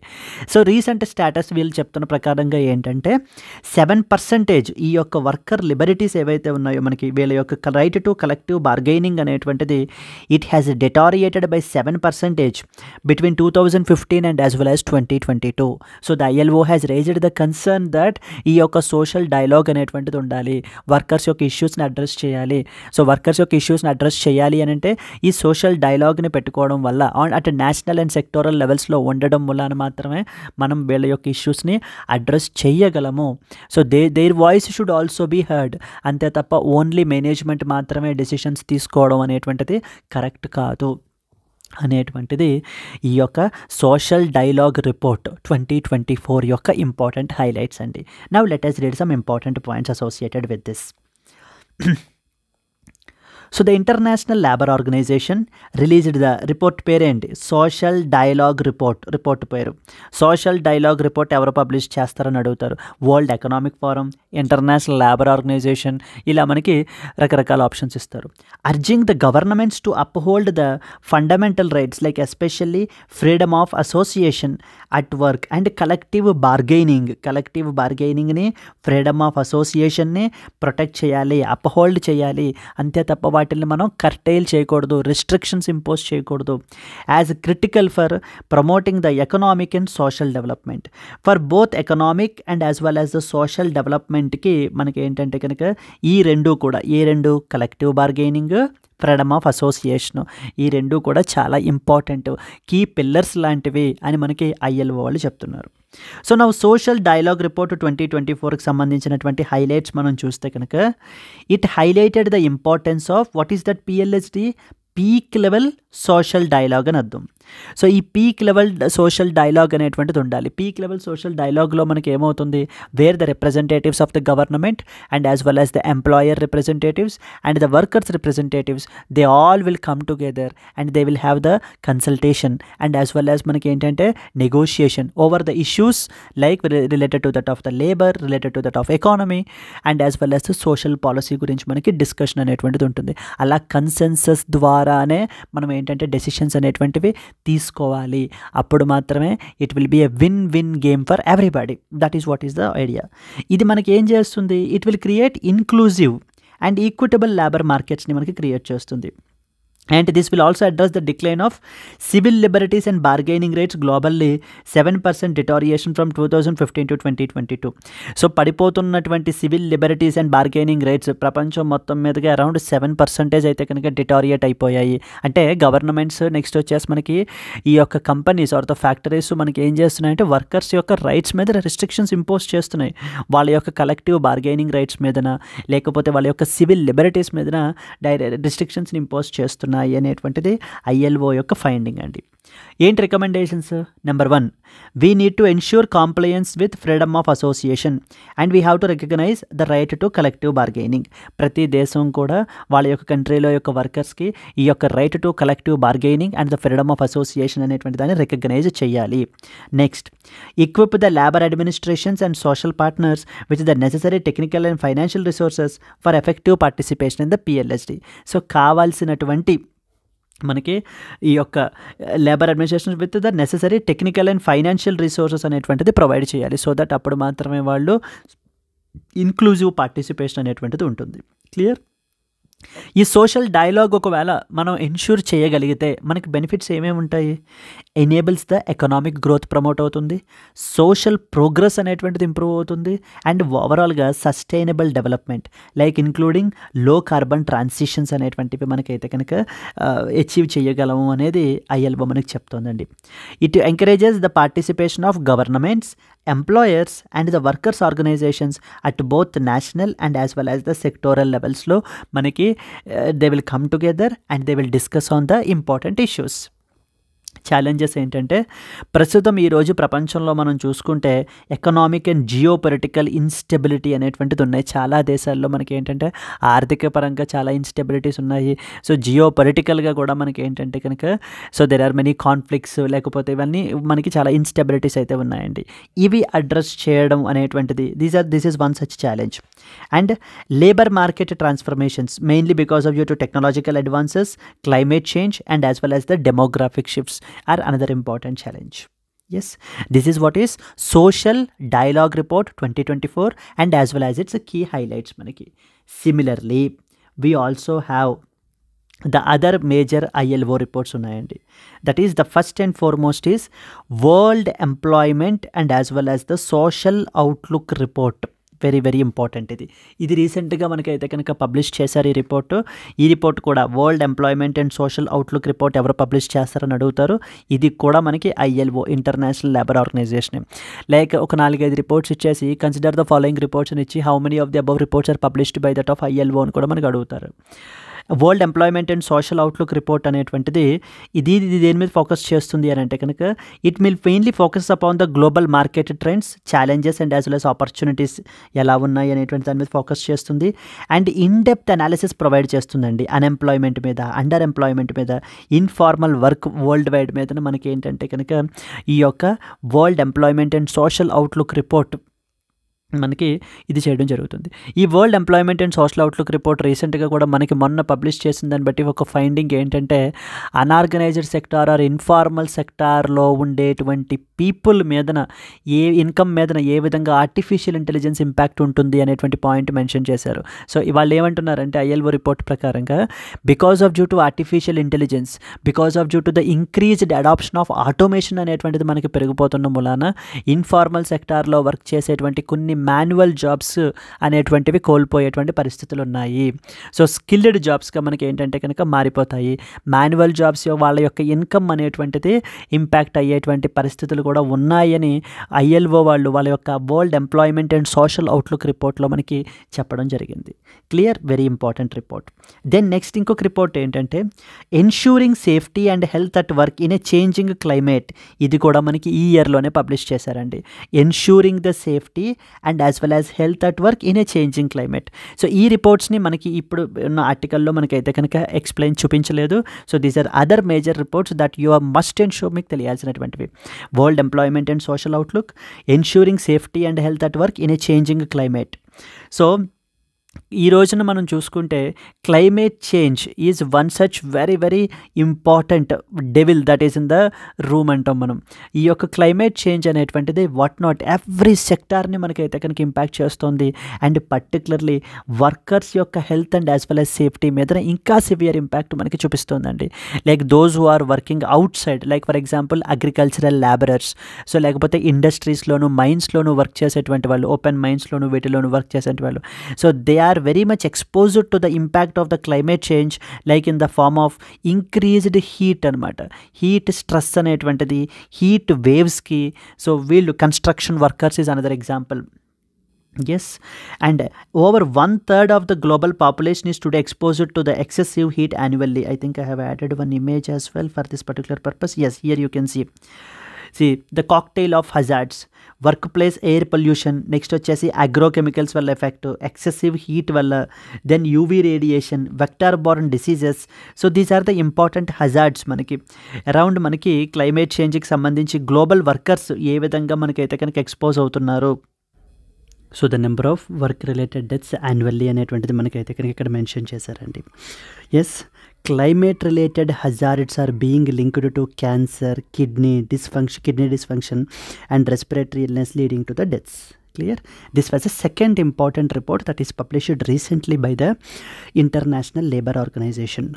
సో రీసెంట్ స్టేటస్ వీళ్ళు చెప్తున్న ప్రకారంగా ఏంటంటే 7% ఈ యొక్క వర్కర్ లిబరిటీస్ ఏవైతే ఉన్నాయో మనకి వీళ్ళ యొక్క రైట్ టు కలెక్టివ్ బార్గెనింగ్ అనేటువంటిది it has deteriorated by 7% between 2015 and as well as 2022. So the ILO has raised the concern that ఈ యొక్క సోషల్ డైలాగ్ అనేటువంటిది ఉండాలి, వర్కర్స్ యొక్క ఇష్యూస్ని అడ్రస్ చేయాలి. సో వర్కర్స్ యొక్క ఇష్యూస్ని అడ్రస్ చేయాలి అని అంటే ఈ సోషల్ డైలాగ్ని పెట్టుకోవడం వల్ల అటు నేషనల్ అండ్ సెక్టోరల్ లెవెల్స్లో ఉండడం వలన మాత్రమే మనం వీళ్ళ యొక్క ఇష్యూస్ని అడ్రస్ చేయగలము. So their voice should also be heard. అంతే తప్ప ఓన్లీ మేనేజ్మెంట్ మాత్రమే డెసిషన్స్ తీసుకోవడం అనేటువంటిది కరెక్ట్ కాదు అనేటువంటిది ఈ యొక్క సోషల్ డైలాగ్ రిపోర్ట్ 2024 యొక్క ఇంపార్టెంట్ హైలైట్స్ అండి. Now let us read some important points associated with this. So the International Labour Organization released the report పేరేంటి, సోషల్ డైలాగ్ రిపోర్ట్ పేరు. సోషల్ డైలాగ్ రిపోర్ట్ ఎవరు పబ్లిష్ చేస్తారని అడుగుతారు. World economic forum, international labour organization, ఇలా మనకి రకరకాల ఆప్షన్స్ ఇస్తారు. Urging the governments to uphold the fundamental rights like especially freedom of association at work and collective బార్గెయినింగ్ని, ఫ్రీడమ్ ఆఫ్ అసోసియేషన్ని ప్రొటెక్ట్ చేయాలి, అప్హోల్డ్ చేయాలి. అంతే తప్ప వాటిని మనం కర్టైల్ చేయకూడదు, రిస్ట్రిక్షన్స్ ఇంపోజ్ చేయకూడదు. As critical for promoting the economic and social development. For both economic and as well as the social డెవలప్మెంట్కి మనకి ఏంటంటే కనుక ఈ రెండు కూడా, collective bargaining, freedom of association, ఈ రెండు కూడా చాలా ఇంపార్టెంట్ కీ పిల్లర్స్ లాంటివి అని మనకి ILO వాళ్ళు చెప్తున్నారు. సో నా సోషల్ డైలాగ్ రిపోర్ట్ 2024కి సంబంధించినటువంటి హైలైట్స్ మనం చూస్తే కనుక it highlighted the importance of what is that PLSD, peak level social dialogue అని అర్థం. సో ఈ పీక్ లెవెల్ సోషల్ డైలాగ్ అనేటువంటిది ఉండాలి. పీక్ లెవెల్ సోషల్ డైలాగ్లో మనకి ఏమవుతుంది, wear the representatives of the government and as well as the employer representatives and the workers representatives, they all will come together and they will have the consultation and as well as మనకి ఏంటంటే negotiation over the issues like related to that of the labour, related to that of economy and as well as the social policy గురించి మనకి డిస్కషన్ అనేటువంటిది ఉంటుంది. అలా కన్సెన్సస్ ద్వారానే మనం ఏంటంటే డెసిషన్స్ అనేటువంటివి తీసుకోవాలి. అప్పుడు మాత్రమే it will be a win win game for everybody. That is what is the idea. ఇది మనకి ఏం చేస్తుంది, it will create inclusive and equitable labour మార్కెట్స్ని మనకి క్రియేట్ చేస్తుంది. And this will also address the decline of civil liberties and bargaining rates globally, 7% deterioration from 2015 to 2022. So పడిపోతున్నటువంటి civil liberties and bargaining rates ప్రపంచం మొత్తం మీదుగా అరౌండ్ 7% అయితే కనుక డిటారియేట్ అయిపోయాయి. అంటే గవర్నమెంట్స్ నెక్స్ట్ వచ్చేసి మనకి ఈ యొక్క కంపెనీస్ ఆర్ ద ఫ్యాక్టరీస్ మనకి ఏం చేస్తున్నాయంటే వర్కర్స్ యొక్క రైట్స్ మీద రెస్ట్రిక్షన్స్ ఇంపోజ్ చేస్తున్నాయి. వాళ్ళ యొక్క కలెక్టివ్ బార్గెనింగ్ రైట్స్ మీదన లేకపోతే వాళ్ళ యొక్క సివిల్ లిబర్టీస్ మీదన రెస్ట్రిక్షన్స్ని ఇంపోజ్ చేస్తున్నాయి అనేటువంటిది ILO యొక్క ఫైండింగ్ అండి. ఏంటి recommendations? Number 1, we need to ensure compliance with freedom of association and we have to recognise the right to collective bargaining. ప్రతి దేశం కూడా వాళ్ళ యొక్క కంట్రీలో యొక్క వర్కర్స్కి ఈ యొక్క right to collective bargaining and the freedom of association అనేటువంటి దాన్ని రికగ్నైజ్ చేయాలి. Next, equip the labor administrations and social partners with the necessary technical and financial resources for effective participation in the PLSD. So కావాల్సినటువంటి మనకి ఈ యొక్క labour administration with the necessary technical and financial resources అనేటువంటిది ప్రొవైడ్ చేయాలి. సో దట్ అప్పుడు మాత్రమే వాళ్ళు ఇన్క్లూజివ్ పార్టిసిపేషన్ అనేటువంటిది ఉంటుంది. క్లియర్? ఈ సోషల్ డైలాగ్ ఒకవేళ మనం ఎన్ష్యూర్ చేయగలిగితే మనకి బెనిఫిట్స్ ఏమేమి ఉంటాయి? Enables the economic growth promote అవుతుంది, సోషల్ ప్రోగ్రెస్ అనేటువంటిది ఇంప్రూవ్ అవుతుంది అండ్ ఓవరాల్గా sustainable development like including low carbon transitions అనేటువంటివి మనకైతే కనుక అచీవ్ చేయగలము అనేది ILO మనకి చెప్తోందండి. It encourages the participation of governments, employers and the workers organisations at both national and as well as the sectoral లెవెల్స్లో మనకి they will come together and they will discuss on the important issues. Challenges ఏంటంటే ప్రస్తుతం ఈరోజు ప్రపంచంలో మనం చూసుకుంటే economic and geo political instability అనేటువంటిది ఉన్నాయి. చాలా దేశాల్లో మనకి ఏంటంటే ఆర్థిక పరంగా చాలా ఇన్స్టెబిలిటీస్ ఉన్నాయి. సో జియో పొలిటికల్గా కూడా మనకి ఏంటంటే కనుక so there are many conflicts లేకపోతే ఇవన్నీ మనకి చాలా ఇన్స్టెబిలిటీస్ అయితే ఉన్నాయండి. ఇవి అడ్రస్ చేయడం అనేటువంటిది this is one such challenge. And labour market transformations mainly because of due to technological advances, climate change and as well as the demographic shifts are another important challenge. Yes, this is what is Social Dialogue Report 2024 and as well as its key highlights manaki. Similarly, we also have the other major ILO reports ఉన్నాయండి. That is the first and foremost is World Employment and as well as the Social Outlook Report. Very very important. ఇది రీసెంట్గా మనకైతే కనుక పబ్లిష్ చేశారు ఈ రిపోర్టు. ఈ రిపోర్ట్ కూడా world employment and social outlook report ఎవరు పబ్లిష్ చేస్తారని అడుగుతారు. ఇది కూడా మనకి ILO international labour organisation. Like ఒక 4-5 రిపోర్ట్స్ ఇచ్చేసి కన్సిడర్ ద ఫాలోయింగ్ రిపోర్ట్స్ అని ఇచ్చి how many of the above reports are published by that of ILO అని కూడా మనకు అడుగుతారు. World employment and social outlook report అనేటువంటిది ఇది దేని మీద ఫోకస్ చేస్తుంది అని అంటే కనుక it will mainly focus upon the global market trends, challenges and as well as opportunities ఎలా ఉన్నాయి అనేటువంటి దాని మీద ఫోకస్ చేస్తుంది. And in depth analysis provide చేస్తుందండి అన్ఎంప్లాయ్మెంట్ మీద, అండర్ ఎంప్లాయ్మెంట్ మీద, ఇన్ఫార్మల్ వర్క్ వరల్డ్ వైడ్ మీద మనకి ఏంటంటే కనుక ఈ యొక్క world employment and social outlook report మనకి ఇది చేయడం జరుగుతుంది. ఈ world employment and social outlook report రీసెంట్గా కూడా మనకి మొన్న పబ్లిష్ చేసిన దాన్ని బట్టి ఒక ఫైండింగ్ ఏంటంటే అన్ఆర్గనైజ్డ్ సెక్టార్ ఆర్ ఇన్ఫార్మల్ సెక్టార్లో ఉండేటువంటి పీపుల్ మీదన ఇన్కమ్ మీదన ఏ విధంగా ఆర్టిఫిషియల్ ఇంటెలిజెన్స్ ఇంపాక్ట్ ఉంటుంది అనేటువంటి పాయింట్ మెన్షన్ చేశారు. సో వాళ్ళు ఏమంటున్నారంటే ILO రిపోర్ట్ ప్రకారంగా because of due to artificial intelligence, because of due to the increased adoption of automation అనేటువంటిది మనకి పెరిగిపోతున్న మూలాన ఇన్ఫార్మల్ సెక్టార్లో వర్క్ చేసేటువంటి కొన్ని మాన్యువల్ జాబ్స్ అనేటువంటివి కోల్పోయేటువంటి పరిస్థితులు ఉన్నాయి. సో స్కిల్డ్ జాబ్స్గా మనకి ఏంటంటే కనుక మారిపోతాయి. మాన్యువల్ జాబ్స్ వాళ్ళ యొక్క ఇన్కమ్ అనేటువంటిది ఇంపాక్ట్ అయ్యేటువంటి పరిస్థితులు కూడా ఉన్నాయని ILO వాళ్ళు వాళ్ళ యొక్క world employment and social outlook రిపోర్ట్లో మనకి చెప్పడం జరిగింది. Clear, very important report. Then next ఇంకొక రిపోర్ట్ ఏంటంటే ensuring safety and health at work in a changing climate. ఇది కూడా మనకి ఈ ఇయర్లోనే పబ్లిష్ చేశారండి. Ensuring the safety and as well as health at work in a changing climate. So ఈ రిపోర్ట్స్ని మనకి ఇప్పుడు ఉన్న ఆర్టికల్లో మనకైతే కనుక ఎక్స్ప్లెయిన్ చూపించలేదు. So these are other major reports that you are must and show మీకు తెలియాల్సినటువంటివి. World employment and social outlook, ensuring safety and health at work in a changing climate. So ఈ రోజున మనం చూసుకుంటే climate change is one such very very important devil that is in the room అంటాం మనం. ఈ యొక్క క్లైమేట్ చేంజ్ అనేటువంటిది వాట్ నాట్ ఎవ్రీ సెక్టార్ని మనకైతే కనుక ఇంపాక్ట్ చేస్తుంది. అండ్ పర్టికులర్లీ వర్కర్స్ యొక్క health and as well as safety మీద ఇంకా సివియర్ ఇంపాక్ట్ మనకి చూపిస్తుందండి. Like those who are working outside, like for example agricultural labourers, so లేకపోతే ఇండస్ట్రీస్లోను మైన్స్లోను వర్క్ చేసేటువంటి వాళ్ళు, ఓపెన్ మైన్స్లోను వీటిలోను వర్క్ చేసేటువంటి వాళ్ళు. So they are very much exposed to the impact of the climate change, like in the form of increased heat anamata. Heat stress అనేటువంటిది, heat waves కి. సో వీళ్ళు construction workers is another example. Yes, and over 1/3 of the global population is today exposed to the excessive heat annually. I think I have added one image as well for this particular purpose. Yes, here you can see the cocktail of hazards, workplace air pollution, next వచ్చేసి agrochemicals వల్ల ఎఫెక్ట్, ఎక్సెసివ్ హీట్ వల్ల, then UV radiation, vector borne diseases. So these are the important hazards మనకి అరౌండ్ మనకి క్లైమేట్ చేంజ్కి సంబంధించి గ్లోబల్ వర్కర్స్ ఏ విధంగా మనకైతే కనుక ఎక్స్పోజ్ అవుతున్నారు. So the number of work related deaths annually అనేటువంటిది మనకైతే కనుక ఇక్కడ మెన్షన్ చేశారండి. Yes, climate related hazards are being linked to cancer, kidney dysfunction and respiratory illness leading to the deaths. Clear? This was a second important report that is published recently by the International Labour Organization.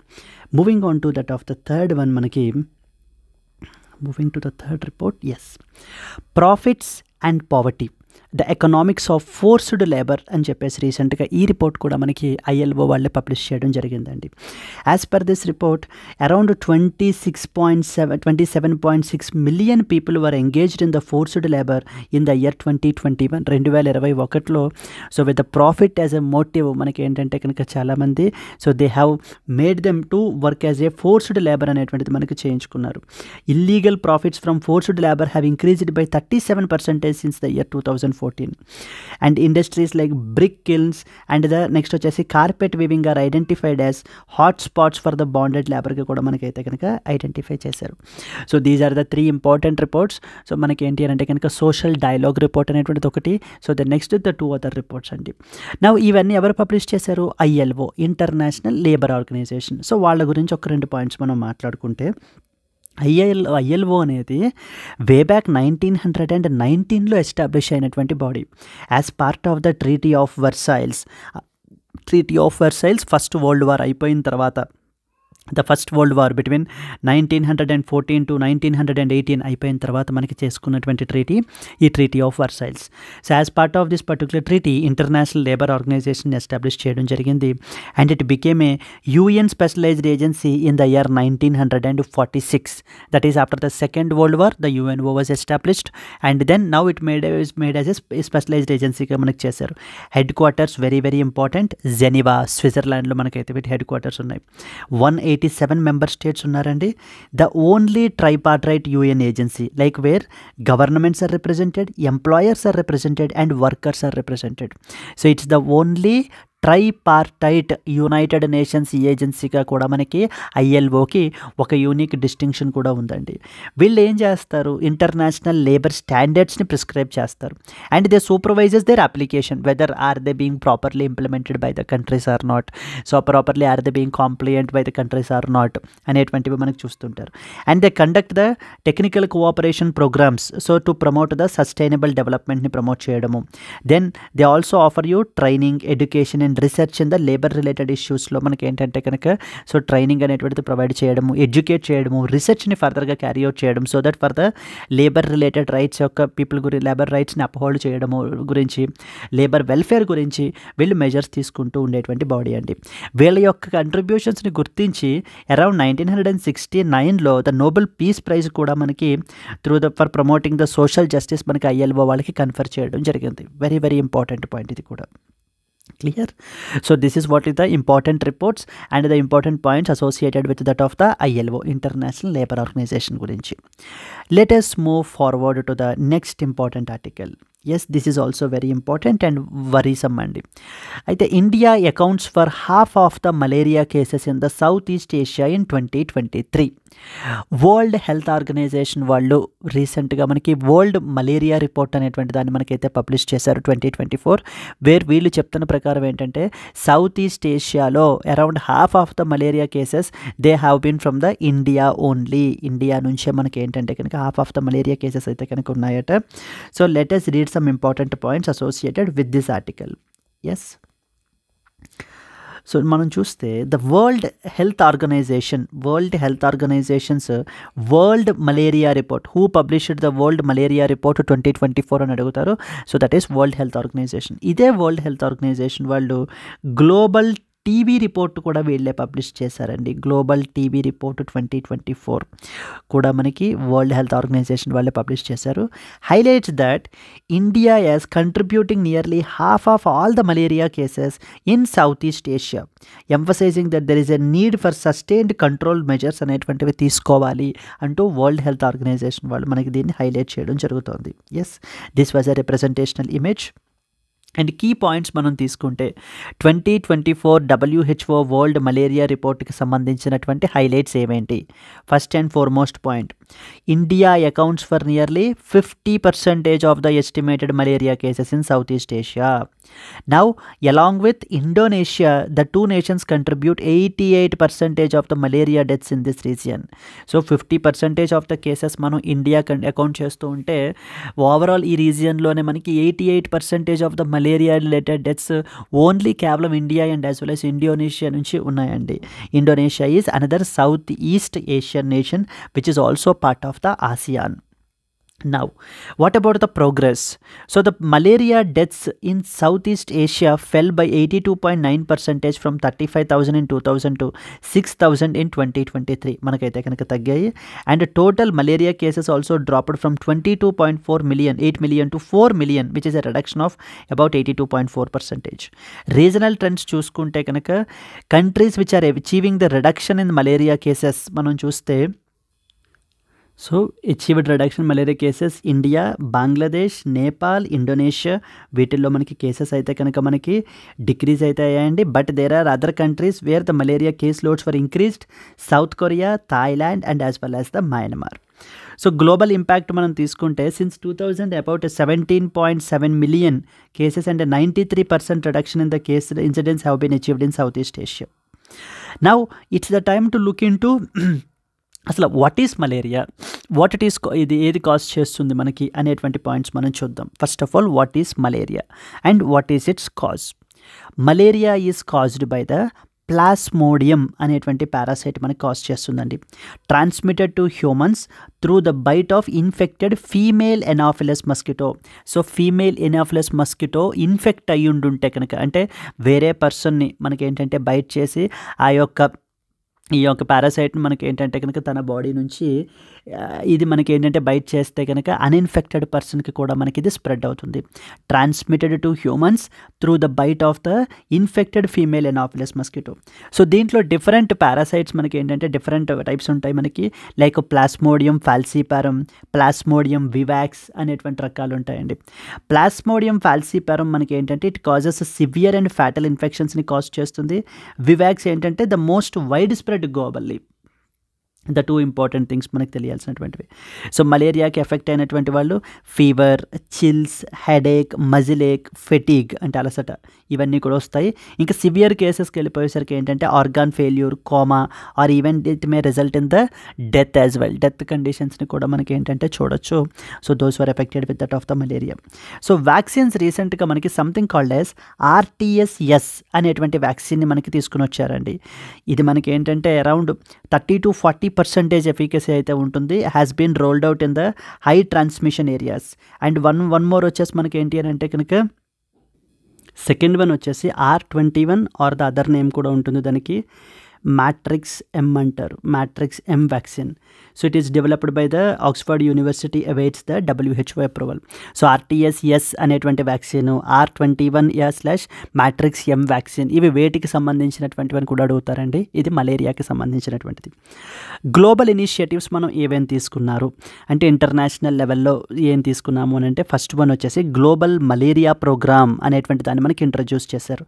Moving on to that of the third one, moving to the third report. Yes, profits and poverty, the economics of forced labour అని చెప్పేసి రీసెంట్గా ఈ రిపోర్ట్ కూడా మనకి ILO వాళ్ళే పబ్లిష్ చేయడం జరిగిందండి. As per this report around 27.6 million people were engaged in the forced labour in the year 2021, 2021లో. So with the profit as a motive మనకి ఏంటంటే కనుక చాలామంది so they have made them to work as a forced labour అనేటువంటిది మనకి చేయించుకున్నారు. Illegal profits from forced labour have increased by 37% since the year 2014. And industries like brick kilns and the next వచ్చేసి carpet weaving are identified as hot spots for the bonded labor గా కూడా మనకైతే కనుక ఐడెంటిఫై చేశారు. So these are the 3 important reports. So మనకి ఏంటి అంటే కనుక సోషల్ డైలాగ్ రిపోర్ట్ అనేటువంటిది ఒకటి. So the next the 2 other reports అండి. నా ఇవన్నీ ఎవరు పబ్లిష్ చేశారు? ILO, international labour organisation. So వాళ్ళ గురించి ఒక 2 పాయింట్స్ మనం మాట్లాడుకుంటే, ILO అనేది వే బ్యాక్ 1919లో ఎస్టాబ్లిష్ అయినటువంటి body as part of the treaty of Versailles. First world war అయిపోయిన తర్వాత, the first world war between 1914 to 1918 అయిపోయిన తర్వాత మనకి చేసుకున్నటువంటి ట్రీటీ ఈ treaty of Versailles. So as part of this particular treaty international labour organisation establish చేయడం జరిగింది. And it became a UN specialised agency in the year 1946. That is after the second world war the UNO was established and then now it made as a specialised ఏజెన్సీగా మనకి చేశారు. Headquarters very very important, Geneva, స్విట్జర్లాండ్లో మనకైతే వీటి హెడ్ క్వార్టర్స్ ఉన్నాయి. 187 మెంబర్ స్టేట్స్ ఉన్నారండి. The only tripartite UN agency, like where governments are represented, employers are represented and workers are represented. So it's the only tripartite United Nations ఏజెన్సీగా కూడా మనకి ILOకి ఒక యూనిక్ డిస్టింక్షన్ కూడా ఉందండి. వీళ్ళు ఏం చేస్తారు? ఇంటర్నేషనల్ లేబర్ స్టాండర్డ్స్ని ప్రిస్క్రైబ్ చేస్తారు and they supervises their application whether are they being properly implemented by the countries or not, so properly are they being compliant by the countries or not అనేటువంటివి మనకు చూస్తుంటారు. And they conduct the technical cooperation programmes, so to promote the sustainable డెవలప్మెంట్ని ప్రమోట్ చేయడము. Then they also offer you training, education in research in the labour related ఇష్యూస్లో మనకి ఏంటంటే కనుక సో ట్రైనింగ్ అనేటువంటిది ప్రొవైడ్ చేయడము, ఎడ్యుకేట్ చేయడము, రీసెర్చ్ని ఫర్దర్గా క్యారీ అవుట్ చేయడం, so that for the labour related rights యొక్క పీపుల్ లేబర్ రైట్స్ని అప్హోల్డ్ చేయడము గురించి, లేబర్ వెల్ఫేర్ గురించి వీళ్ళు మెజర్స్ తీసుకుంటూ ఉండేటువంటి బాడీ అండి. వీళ్ళ యొక్క కంట్రిబ్యూషన్స్ని గుర్తించి అరౌండ్ 1969లో ద నోబెల్ పీస్ ప్రైజ్ కూడా మనకి for promoting the social justice మనకి ILO వాళ్ళకి కన్ఫర్ చేయడం జరిగింది. వెరీ వెరీ ఇంపార్టెంట్ పాయింట్ ఇది కూడా. Clear? So this is what is the important reports and the important points associated with that of the ILO, International Labour Organization గురించి. Let us move forward to the next important article. Yes, this is also very important and worrisome అండి. అయితే India accounts for half of the malaria cases in the South east Asia in 2023. World health organisation వాళ్ళు రీసెంట్గా మనకి వరల్డ్ మలేరియా రిపోర్ట్ అనేటువంటి దాన్ని మనకైతే పబ్లిష్ చేశారు 2024, వేర్ వీళ్ళు చెప్తున్న ప్రకారం ఏంటంటే సౌత్ ఈస్ట్ ఏషియాలో around half of the malaria cases they have been from the India only. India నుంచే మనకి ఏంటంటే కనుక half of the malaria cases అయితే కనుక ఉన్నాయట. So let us read some important points associated with this article. Yes. So మనం చూస్తే the world health organisation's world malaria report, who published the world malaria report 2024 అని అడుగుతారు. So that is world health organisation. ఇదే వరల్డ్ హెల్త్ ఆర్గనైజేషన్ వాళ్ళు గ్లోబల్ టీబీ రిపోర్ట్ కూడా వీళ్ళే పబ్లిష్ చేశారండి. గ్లోబల్ టీబీ రిపోర్ట్ 2024 కూడా మనకి వరల్డ్ హెల్త్ ఆర్గనైజేషన్ వాళ్ళే పబ్లిష్ చేశారు. Highlights that India as contributing nearly half of all the malaria cases in south east Asia, emphasising that there is a need for sustained control measures అనేటువంటివి తీసుకోవాలి అంటూ వరల్డ్ హెల్త్ ఆర్గనైజేషన్ వాళ్ళు మనకి దీన్ని హైలైట్ చేయడం జరుగుతుంది. Yes, this was a representational image. And key points మనం తీసుకుంటే 2024 WHO వరల్డ్ మలేరియా రిపోర్ట్కి సంబంధించినటువంటి హైలైట్స్ ఏమేంటి? First and foremost point, India accounts for nearly 50% of the estimated malaria cases in south east Asia. Now, along with Indonesia, the two nations contribute 88% of the malaria deaths in this region. So 50% of the cases మనం ఇండియా అకౌంట్ చేస్తూ ఉంటే ఓవరాల్ ఈ రీజియన్లోనే మనకి 88% of the malaria related deaths only కేవలం India and as well as Indonesia నుంచి ఉన్నాయండి. Indonesia is another south east Asian nation which is also part of the ASEAN. Now, what about the progress? So the malaria deaths in Southeast Asia fell by 82.9% from 35,000 in 2000 to 6,000 in 2023. మనకైతే కనుక తగ్గాయి. And total malaria cases also dropped from 22.4 million, 8 million to 4 million, which is a reduction of about 82.4%. Regional trends చూసుకుంటే కనుక countries which are achieving the reduction in malaria cases మనం చూస్తే so achieved reduction malaria cases India, Bangladesh, Nepal, Indonesia, వీటిల్లో మనకి కేసెస్ అయితే కనుక మనకి డిక్రీజ్ అయితే అయ్యాయండి. But there are other countries where the malaria case loads for increased, south Korea, Thailand and as well as the Myanmar. So global impact మనం తీసుకుంటే since 2000 about 17.7 million cases and 93% reduction in the case incidents have been achieved in south east Asia. Now it's the time to look in to అసలు what is malaria, what it is, ఇది ఏది కాజ్ చేస్తుంది మనకి అనేటువంటి పాయింట్స్ మనం చూద్దాం. First of all, what is malaria and what is its cause? Malaria is caused by the plasmodium అనేటువంటి పారాసైట్ మనకి కాజ్ చేస్తుందండి. Transmitted to humans through the bite of infected female anopheles mosquito. So female anopheles mosquito infect అయ్యి ఉండుంటే కనుక, అంటే వేరే పర్సన్ని మనకి ఏంటంటే బైట్ చేసి ఈ యొక్క పారాసైట్ని మనకి ఏంటంటే కనుక తన బాడీ నుంచి ఇది మనకి ఏంటంటే బైట్ చేస్తే కనుక అన్ఇన్ఫెక్టెడ్ పర్సన్కి కూడా మనకి ఇది స్ప్రెడ్ అవుతుంది. Transmitted to humans through the bite of the infected female anopheles mosquito. So దీంట్లో డిఫరెంట్ పారాసైట్స్ మనకి ఏంటంటే డిఫరెంట్ టైప్స్ ఉంటాయి మనకి, like plasmodium falciparum, plasmodium vivax అనేటువంటి రకాలు ఉంటాయండి. ప్లాస్మోడియం ఫాల్సిపారం మనకి ఏంటంటే it causes severe and fatal ఇన్ఫెక్షన్స్ని కాజ్ చేస్తుంది. వివాక్స్ ఏంటంటే the most wide spread globally. The two important things మనకు తెలియాల్సినటువంటివి. సో మలేరియాకి ఎఫెక్ట్ అయినటువంటి వాళ్ళు fever, chills, headache, muscle ache, fatigue అంటే అలసట, ఇవన్నీ కూడా వస్తాయి. ఇంకా సివియర్ కేసెస్కి వెళ్ళిపోయేసరికి ఏంటంటే organ failure, coma or even it may result in the death as well. Death కండిషన్స్ని కూడా మనకి ఏంటంటే చూడొచ్చు. So those were affected with that of the malaria. So vaccines రీసెంట్గా మనకి సంథింగ్ కాల్డ్ యాజ్ RTS-S అనేటువంటి వ్యాక్సిన్ని మనకి తీసుకుని వచ్చారండి. ఇది మనకి ఏంటంటే అరౌండ్ 30-40% ఎఫికసీ అయితే ఉంటుంది. Has been rolled out in the high transmission areas. And one more వచ్చేసి మనకి ఏంటి అని అంటే కనుక సెకండ్ వన్ వచ్చేసి R21 are the other name కూడా ఉంటుంది దానికి, మ్యాట్రిక్స్-M అంటారు, matrix M vaccine. So it is developed by the Oxford university awaits the WHO approval. So RTS-S అనేటువంటి వ్యాక్సిన్, R21A/మ్యాట్రిక్స్-M వ్యాక్సిన్, ఇవి వేటికి సంబంధించినటువంటివని కూడా అడుగుతారండి. ఇది మలేరియాకి సంబంధించినటువంటిది. గ్లోబల్ ఇనిషియేటివ్స్ మనం ఏమేమి తీసుకున్నారు అంటే ఇంటర్నేషనల్ లెవెల్లో ఏం తీసుకున్నాము అని అంటే ఫస్ట్ వన్ వచ్చేసి గ్లోబల్ మలేరియా ప్రోగ్రామ్ అనేటువంటి దాన్ని మనకి ఇంట్రడ్యూస్ చేశారు.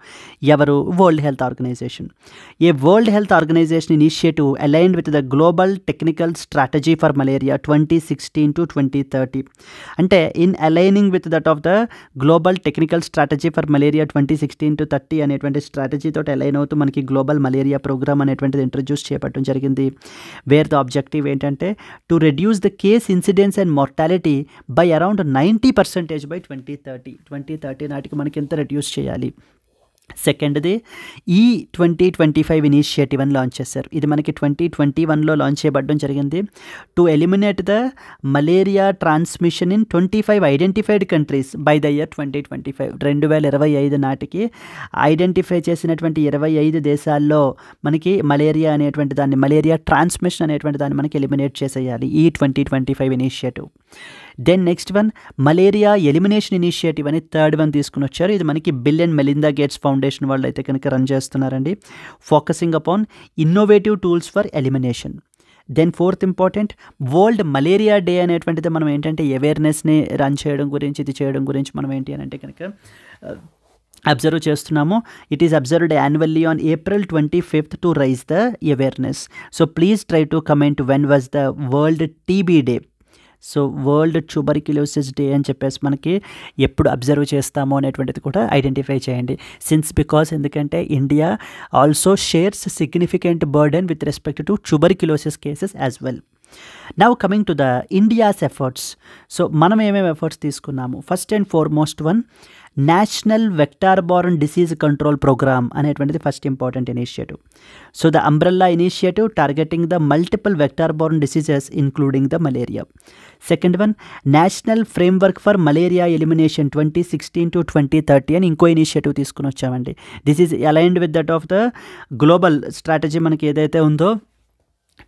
ఎవరు? World health organization. A world health organization initiative aligned with the global technical strategy for malaria 2016 to 2030. అంటే in aligning with that of the global technical strategy for malaria 2016 to 2030 అనేటువంటి స్ట్రాటజీతో అలైన్ అవుతూ మనకి గ్లోబల్ మలేరియా ప్రోగ్రామ్ అనేటువంటిది ఇంట్రడ్యూస్ చేయబడటం జరిగింది. వేర్ ద ఆబ్జెక్టివ్ ఏంటంటే to reduce the case incidence and mortality by around 90% by 2030 నాటికి మనకి ఎంత రెడ్యూస్ చేయాలి. సెకండ్ది E2025 ఇనిషియేటివ్ అని లాంచ్ చేశారు. ఇది మనకి 2021లో లాంచ్ చేయబడడం జరిగింది. To eliminate the malaria transmission in 25 identified countries by the year 2025. 2025 నాటికి ఐడెంటిఫై చేసినటువంటి 25 దేశాల్లో మనకి మలేరియా అనేటువంటి దాన్ని, మలేరియా ట్రాన్స్మిషన్ అనేటువంటి దాన్ని మనకి ఎలిమినేట్ చేసేయాలి. E2025 initiative. Then next one malaria elimination initiative అని థర్డ్ వన్ తీసుకుని వచ్చారు. ఇది మనకి Bill and Melinda Gates foundation వాళ్ళు అయితే కనుక రన్ చేస్తున్నారండి. Focusing upon innovative tools for elimination. Then fourth important world malaria day అనేటువంటిది మనం ఏంటంటే అవేర్నెస్ని రన్ చేయడం గురించి, ఇది చేయడం గురించి మనం ఏంటి అని అంటే కనుక అబ్జర్వ్ చేస్తున్నాము. It is observed annually on April 25th to raise the awareness. So please try to comment when was the world TB day. So world tuberculosis day అని చెప్పేసి మనకి ఎప్పుడు అబ్జర్వ్ చేస్తామో అనేటువంటిది కూడా ఐడెంటిఫై చేయండి. బికాస్ ఎందుకంటే India also shares significant burden with respect to tuberculosis cases as well. Now coming to the India's efforts. So మనం ఏమేమి ఎఫర్ట్స్ తీసుకున్నాము? First and foremost one national vector borne disease control programme అనేటువంటిది first important initiative. So the umbrella initiative targeting the multiple vector borne diseases including the malaria. Second one national framework for malaria elimination 2016 to 2030 అని ఇంకో ఇనిషియేటివ్ తీసుకుని వచ్చామండి. This is aligned with that of the global strategy మనకి ఏదైతే ఉందో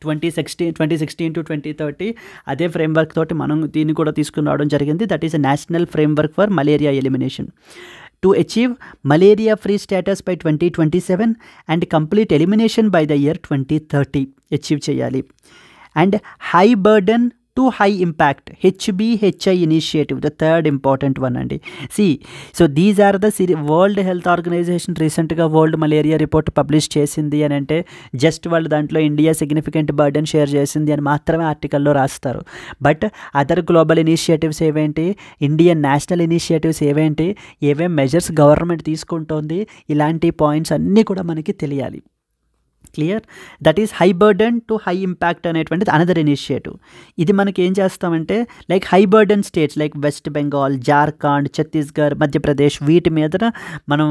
2016 to 2030 అదే ఫ్రేమ్వర్క్ తోటి మనం దీన్ని కూడా తీసుకుని రావడం జరిగింది. That is a national framework for malaria elimination to achieve malaria free status by 2027 and complete elimination by the year 2030 achieve చేయాలి. And high burden to high impact HBHI initiative the third important one అండి. So these are the world health organisation రీసెంట్గా వరల్డ్ మలేరియా రిపోర్ట్ పబ్లిష్ చేసింది అని అంటే జస్ట్ వాళ్ళు దాంట్లో ఇండియా సిగ్నిఫికెంట్ బర్డెన్ షేర్ చేసింది అని మాత్రమే ఆర్టికల్లో రాస్తారు. బట్ అదర్ గ్లోబల్ ఇనిషియేటివ్స్ ఏవేంటి, ఇండియన్ నేషనల్ ఇనిషియేటివ్స్ ఏవేంటి, ఏమేం మెజర్స్ గవర్నమెంట్ తీసుకుంటోంది, ఇలాంటి పాయింట్స్ అన్నీ కూడా మనకి తెలియాలి. Clear? That is high burden to high impact అనేటువంటిది అనదర్ ఇనిషియేటివ్. ఇది మనకి ఏం చేస్తామంటే like high burden states like west Bengal, Jharkhand, Chhattisgarh, Madhya Pradesh వీటి మీద మనం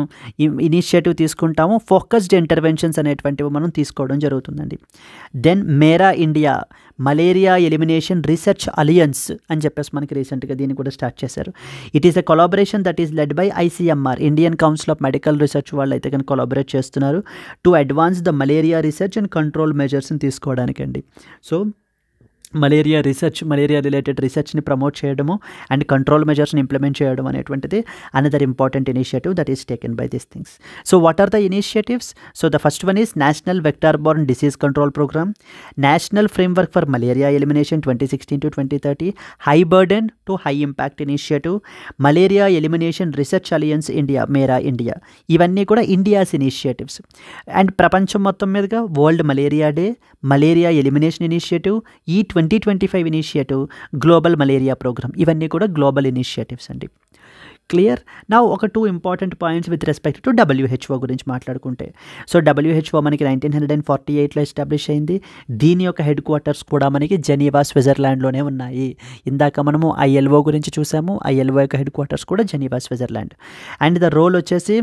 ఇనిషియేటివ్ తీసుకుంటాము. ఫోకస్డ్ ఇంటర్వెన్షన్స్ అనేటువంటివి మనం తీసుకోవడం జరుగుతుందండి. Then MERA India malaria elimination research alliance అని చెప్పేసి మనకి రీసెంట్గా దీన్ని కూడా స్టార్ట్ చేశారు. It is a collaboration that is led by ICMR Indian council of medical research వాళ్ళు అయితే కానీ కొలాబరేట్ చేస్తున్నారు to advance the malaria research and control మెజర్స్ని తీసుకోవడానికండి. So malaria research, malaria related రీసెర్చ్ని ప్రమోట్ చేయడము అండ్ కంట్రోల్ మెజర్స్ని ఇంప్లిమెంట్ చేయడం అనేటువంటిది another important initiative that is taken by these things. So what are the initiatives? So the first one is national vector borne disease control programme, national framework for malaria elimination 2016 to 2030, high burden to high impact initiative, malaria elimination research alliance India, MERA India. ఇవన్నీ కూడా ఇండియాస్ ఇనిషియేటివ్స్. అండ్ ప్రపంచం మొత్తం మీదుగా world malaria day, malaria elimination initiative, ఈ 2025 ఇనిషియేటివ్, గ్లోబల్ మలేరియా ప్రోగ్రామ్, ఇవన్నీ కూడా గ్లోబల్ ఇనిషియేటివ్స్ అండి. క్లియర్? నా ఒక 2 important points with respect to WHO గురించి మాట్లాడుకుంటే, సో WHO మనకి 1948లో ఎస్టాబ్లిష్ అయింది. దీని యొక్క హెడ్ క్వార్టర్స్ కూడా మనకి జెనీవా, స్విట్జర్లాండ్లోనే ఉన్నాయి. ఇందాక మనము ILO గురించి చూసాము, ILO యొక్క హెడ్ క్వార్టర్స్ కూడా Geneva, Switzerland. And the role వచ్చేసి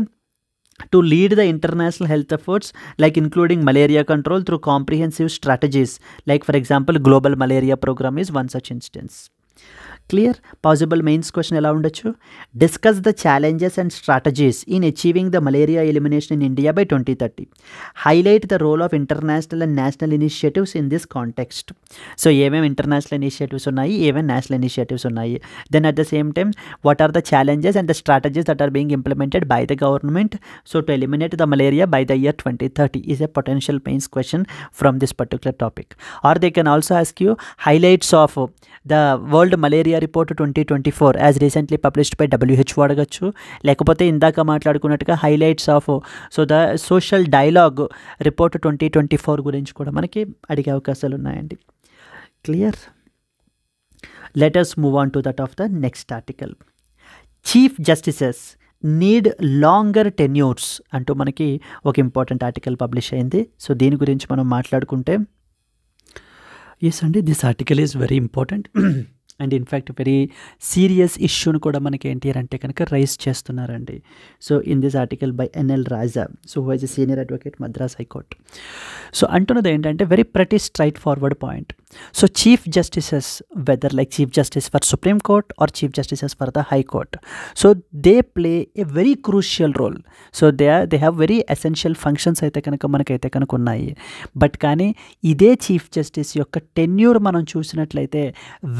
to lead the international health efforts, like including malaria control through comprehensive strategies, like for example global malaria program is one such instance. Clear? Possible mains question ఎలా ఉండొచ్చు? Discuss the challenges and strategies in achieving the malaria elimination in India by 2030. Highlight the role of international and national initiatives in this context. So ఏమేమి ఇంటర్నేషనల్ ఇనిషియేటివ్స్ ఉన్నాయి, ఏమేమి నేషనల్ ఇనిషియేటివ్స్ ఉన్నాయి. Then at the same time what are the challenges and the strategies that are being implemented by the government so to eliminate the malaria by the year 2030 is a potential mains question from this particular topic. Or they can also ask you highlights of the World Malaria Report 2024 as recently published by WHO అడగచ్చు. లేకపోతే ఇందాక మాట్లాడుకున్నట్టుగా highlights of so the social dialogue report 2024 గురించి కూడా మనకి అడిగే అవకాశాలు ఉన్నాయండి. Clear? Let us move on to that of the next article. Chief Justices need longer tenures అంటూ మనకి ఒక ఇంపార్టెంట్ ఆర్టికల్ పబ్లిష్ అయింది. సో దీని గురించి మనం మాట్లాడుకుంటే, ఎస్ అండి, this article is very important and in fact very serious ఇష్యూని కూడా మనకి ఏంటి అంటే కనుక రైజ్ చేస్తున్నారండి. So in this article by NL Raja, so who is a senior advocate, Madras high court. So అంటున్నది ఏంటంటే very pretty straightforward point. So chief justices, whether like chief justice for supreme court are chief justices for the high court, so they play a very crucial role. So they have very essential functions అయితే కనుక మనకైతే కనుక ఉన్నాయి. బట్ కానీ ఇదే చీఫ్ జస్టిస్ యొక్క టెన్యూర్ మనం చూసినట్లయితే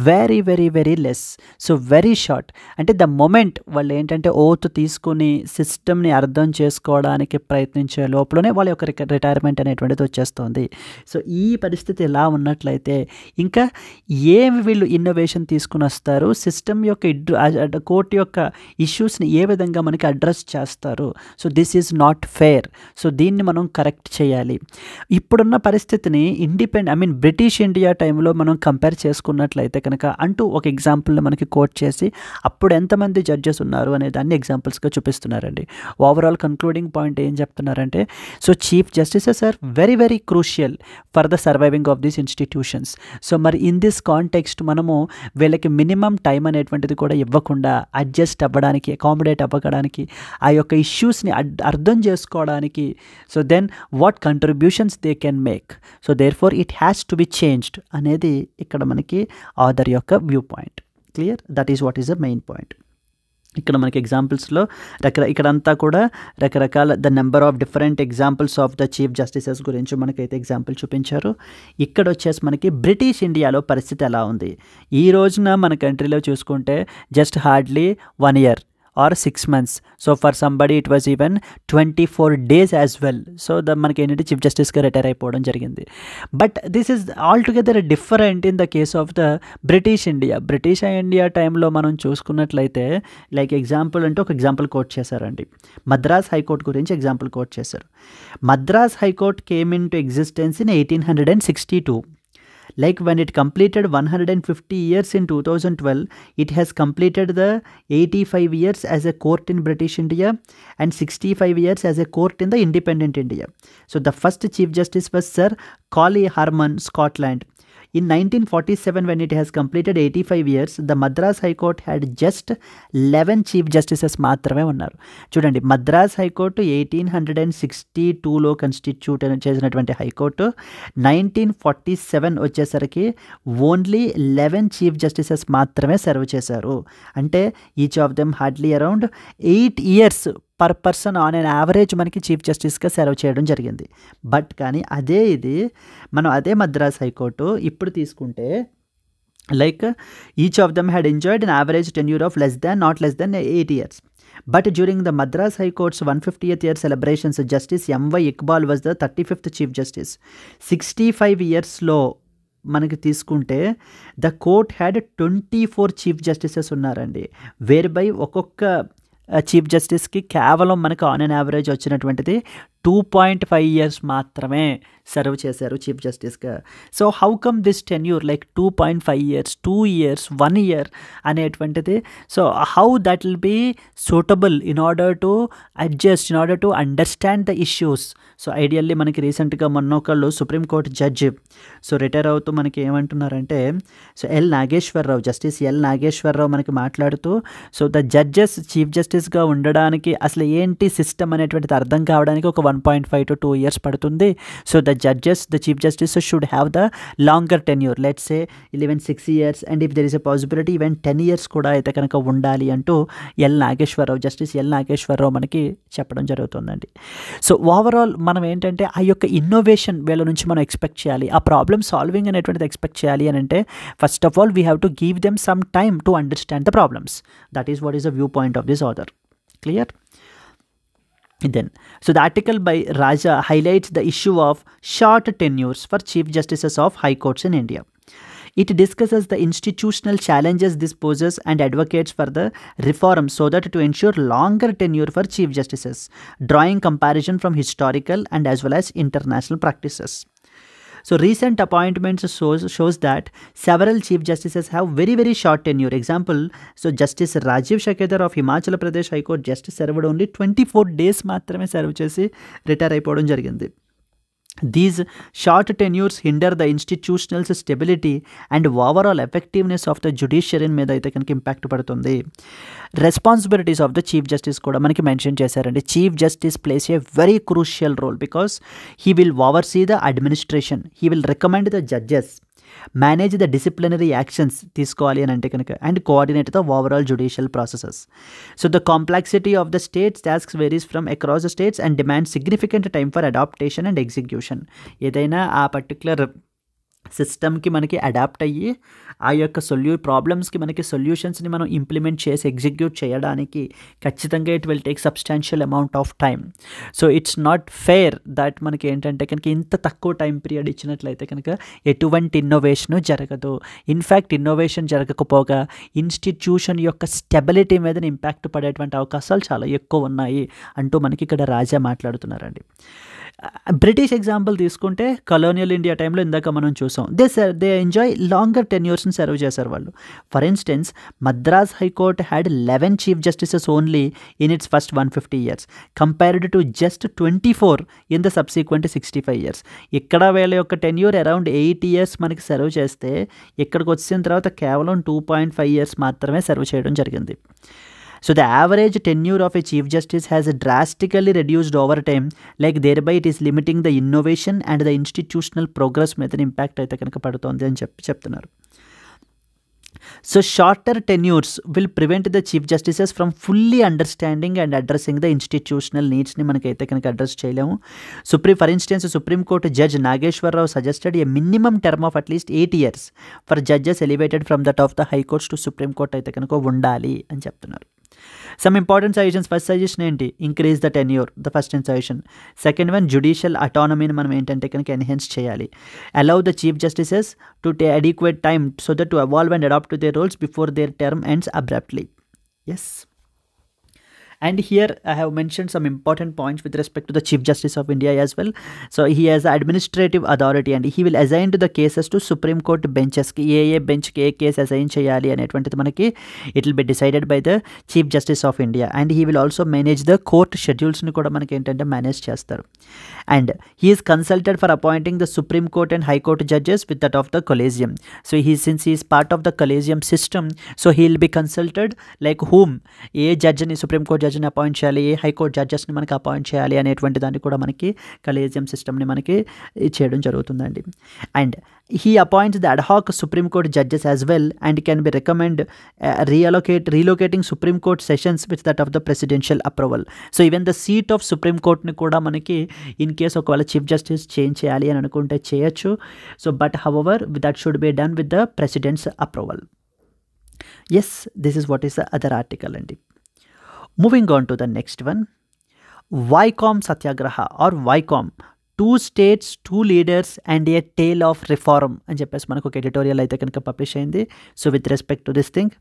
very very very less. So very short. అంటే ద మొమెంట్ వాళ్ళు ఏంటంటే ఓత్ తీసుకుని సిస్టమ్ని అర్థం చేసుకోవడానికి ప్రయత్నించే లోపలనే వాళ్ళ యొక్క రిటైర్మెంట్ అనేటువంటిది వచ్చేస్తుంది. సో ఈ పరిస్థితి ఎలా ఉన్నట్లయితే ఇంకా ఏమి వీళ్ళు ఇన్నోవేషన్ తీసుకుని వస్తారు, సిస్టమ్ యొక్క కోర్టు యొక్క ఇష్యూస్ని ఏ విధంగా మనకి అడ్రస్ చేస్తారు. So this is not fair. So దీన్ని మనం కరెక్ట్ చేయాలి. ఇప్పుడున్న పరిస్థితిని బ్రిటిష్ ఇండియా టైంలో మనం కంపేర్ చేసుకున్నట్లయితే కనుక అంటూ ఒక ఎగ్జాంపుల్ని మనకి కోట్ చేసి అప్పుడు ఎంతమంది జడ్జెస్ ఉన్నారు అనే దాన్ని ఎగ్జాంపుల్స్గా చూపిస్తున్నారండి. ఓవరాల్ కన్క్లూడింగ్ పాయింట్ ఏం చెప్తున్నారంటే, so chief justices are very very crucial for the surviving of these institutions. So మరి ఇన్ దిస్ కాంటెక్స్ట్ మనము వీళ్ళకి మినిమం టైం అనేటువంటిది కూడా ఇవ్వకుండా అడ్జస్ట్ అవ్వడానికి, అకామిడేట్ అవ్వడానికి, ఆ యొక్క ఇష్యూస్ని అర్థం చేసుకోవడానికి, so then what contributions they can make, so therefore it has to be changed అనేది ఇక్కడ మనకి ఆథర్ యొక్క view point. Clear? That is what is the main point. ఇక్కడ మనకి ఎగ్జాంపుల్స్లో ఇక్కడంతా కూడా రకరకాల the number of different examples of the chief justices గురించి మనకైతే ఎగ్జాంపుల్ చూపించారు. ఇక్కడ వచ్చేసి మనకి బ్రిటిష్ ఇండియాలో పరిస్థితి ఎలా ఉంది. ఈ రోజున మన కంట్రీలో చూసుకుంటే just hardly 1 year or 6 months. So for somebody it was even 24 days as well. So మనకి ఏంటంటే చీఫ్ జస్టిస్గా రిటైర్ అయిపోవడం జరిగింది. But this is all together different in the case of the British India టైంలో మనం చూసుకున్నట్లయితే లైక్ ఎగ్జాంపుల్ అంటే ఒక ఎగ్జాంపుల్ కోట్ చేశారండి. మద్రాస్ హైకోర్ట్ గురించి ఎగ్జాంపుల్ కోట్ చేశారు. Madras high court came in to existence in 1862. Like when it completed 150 years in 2012, it has completed the 85 years as a court in British India and 65 years as a court in the independent India. So the first Chief Justice was Sir Colly Harman, Scotland. In 1947, when it has completed 85 years, the Madras High Court had just 11 Chief Justices మాత్రమే ఉన్నారు. చూడండి, మద్రాస్ హైకోర్టు 1862లో కన్స్టిట్యూట్ చేసినటువంటి హైకోర్టు 1947 వచ్చేసరికి ఓన్లీ 11 చీఫ్ జస్టిసెస్ మాత్రమే సర్వ్ చేశారు. అంటే each of them hardly around 8 years per person on an average మనకి చీఫ్ జస్టిస్గా సర్వ్ చేయడం జరిగింది. బట్ కానీ అదే మద్రాస్ హైకోర్టు ఇప్పుడు తీసుకుంటే like each of them had enjoyed an average tenure of not less than 8 years. But during the Madras High Court's 150th year celebrations, Justice M.Y. Iqbal was the 35th Chief Justice. 65 years లో మనకి తీసుకుంటే the court had 24 chief justices ఉన్నారండి. వేర్ బై ఒక్కొక్క చీఫ్ జస్టిస్కి కేవలం మనకు ఆన్ అన్ యావరేజ్ వచ్చినటువంటిది 2.5 years మాత్రమే సర్వ్ చేశారు చీఫ్ జస్టిస్గా. So how come this tenure like 2.5 years, 2 years, 1 year అనేటువంటిది? So how that will be suitable in order to adjust, in order to understand the issues? So ideally మనకి రీసెంట్గా మొన్న ఒకళ్ళు సుప్రీంకోర్టు జడ్జి సో రిటైర్ అవుతూ మనకి ఏమంటున్నారంటే, సో జస్టిస్ ఎల్ నాగేశ్వరరావు మనకి మాట్లాడుతూ, సో ద జడ్జెస్ చీఫ్ జస్టిస్గా ఉండడానికి అసలు ఏంటి సిస్టమ్ అనేటువంటిది అర్థం కావడానికి ఒక 1.5 to 2 years పడుతుంది. So the chief justice should have the longer tenure, let's say 6 years, and if there is a possibility even 10 years కూడా అయితే కనుక ఉండాలి అంటూ జస్టిస్ ఎల్ నాగేశ్వరరావు మనకి చెప్పడం జరుగుతుందండి. సో ఓవరాల్ మనం ఏంటంటే ఆ యొక్క ఇన్నోవేషన్ వీళ్ళ నుంచి మనం ఎక్స్పెక్ట్ చేయాలి, ఆ ప్రాబ్లమ్ సాల్వింగ్ అనేటువంటిది ఎక్స్పెక్ట్ చేయాలి అని అంటే first of all we have to give them some time to understand the problems. That is what is the view point of this order. Clear? Then, so the article by Raja highlights the issue of short tenures for Chief Justices of High Courts in India. It discusses the institutional challenges this poses and advocates for the reform so that to ensure longer tenure for Chief Justices, drawing comparison from historical and as well as international practices. So recent appointments shows that several Chief Justices have very, very short tenure. Example, so Justice Rajiv Shakedar of Himachal Pradesh High Court just served only 24 days మాత్రమే సర్వ్ చేసి రిటైర్ అయిపోవడం జరిగింది. These short tenures hinder the institutional stability and overall effectiveness of the judiciary మీద అయితే కనుక ఇంపాక్ట్ పడుతుంది. Responsibilities of the chief justice కూడా మనకి మెన్షన్ చేశారండి. Chief justice plays a very crucial role because he will oversee the administration, he will recommend the judges, manage the disciplinary actions తీసుకోవాలి అని అంటే కనుక, and coordinate the overall judicial processes. So the complexity of the states tasks varies from across the states and demand significant time for adaptation and execution. ఏదైనా ఆ పర్టికులర్ సిస్టమ్కి మనకి అడాప్ట్ అయ్యి ఆ యొక్క ప్రాబ్లమ్స్కి మనకి సొల్యూషన్స్ని మనం ఇంప్లిమెంట్ చేసి ఎగ్జిక్యూట్ చేయడానికి ఖచ్చితంగా it will take substantial amount of time. So it's not fair that మనకి ఏంటంటే కనుక ఇంత తక్కువ టైం పీరియడ్ ఇచ్చినట్లయితే కనుక ఎటువంటి ఇన్నోవేషను జరగదు. ఇన్ఫ్యాక్ట్ ఇన్నోవేషన్ జరగకపోగా ఇన్స్టిట్యూషన్ యొక్క స్టెబిలిటీ మీద ఇంపాక్ట్ పడేటువంటి అవకాశాలు చాలా ఎక్కువ ఉన్నాయి అంటూ మనకి ఇక్కడ రాజా మాట్లాడుతున్నారండి. బ్రిటిష్ ఎగ్జాంపుల్ తీసుకుంటే కలోనియల్ ఇండియా టైంలో ఇందాక మనం చూసాం, దే ఎంజాయ్ లాంగర్ టెన్యూర్స్ని సర్వ్ చేశారు వాళ్ళు. For instance Madras high court had 11 chief justices only in it's first 150 years compared to just 24 in the subsequent 65 years. ఇక్కడ వీళ్ళ యొక్క టెన్యూర్ అరౌండ్ 8 years మనకి సర్వ్ చేస్తే ఇక్కడికి వచ్చిన తర్వాత కేవలం 2.5 years మాత్రమే సర్వ్ చేయడం జరిగింది. So the average tenure of a chief justice has drastically reduced over time, like thereby it is limiting the innovation and the institutional progress మీద ఇంపాక్ట్ అయితే కనుక పడుతుంది అని చెప్తున్నారు. So shorter tenures will prevent the chief justices from fully understanding and addressing the institutional needs ని మనకైతే కనుక అడ్రస్ చేయలేము. For instance, Supreme Court Judge Nageshwar Rao suggested a minimum term of at least 8 years for judges elevated from that of the High Courts to Supreme Court అయితే కనుక ఉండాలి అని చెప్తున్నారు. Some important suggestions. First suggestion ఏంటి? Increase the tenure, the first suggestion. Second one, judicial autonomy మనం ఏంటంటే కనుక ఎన్హాన్స్ చేయాలి. Allow the chief justices to take adequate time so that to evolve and adapt to their roles before their term ends abruptly. Yes. And here I have mentioned some important points with respect to the Chief Justice of India as well. So he has administrative authority and he will assign to the cases to Supreme Court benches ki A bench ki A case assign cheyali అనేటువంటిది మనకి it will be decided by the Chief Justice of India, and he will also manage the court schedules ని కూడా మనకి ఏంటంటే మేనేజ్ చేస్తారు. And he is consulted for appointing the Supreme Court and High Court judges with that of the collegium. So since he is part of the collegium system, so he will be consulted like whom ఏ జడ్జిని సుప్రీం కోర్ట్ జడ్జిని అపాయింట్ చేయాలి, ఏ హైకోర్టు జడ్జెస్ని మనకి అపాయింట్ చేయాలి అనేటువంటి దాన్ని కూడా మనకి కలేజియం సిస్టమ్ని మనకి చేయడం జరుగుతుందండి. And he appoints the ad hoc Supreme Court judges as well and can be recommend relocating Supreme Court sessions with that of the presidential approval. So even the seat of Supreme Court ni kuda manaki in case ఒకవేళ చీఫ్ జస్టిస్ చేంజ్ చేయాలి అని అనుకుంటే చేయొచ్చు. So but however that should be done with the president's approval. Yes, this is what is the other article అండి. Moving on to the next one, Vycom Satyagraha or Vycom, 2 states 2 leaders and a tale of reform అని చెప్పేసి మనకు ఒక ఎడిటోరియల్ అయితే కనుక పబ్లిష్ అయింది. So with respect to this thing,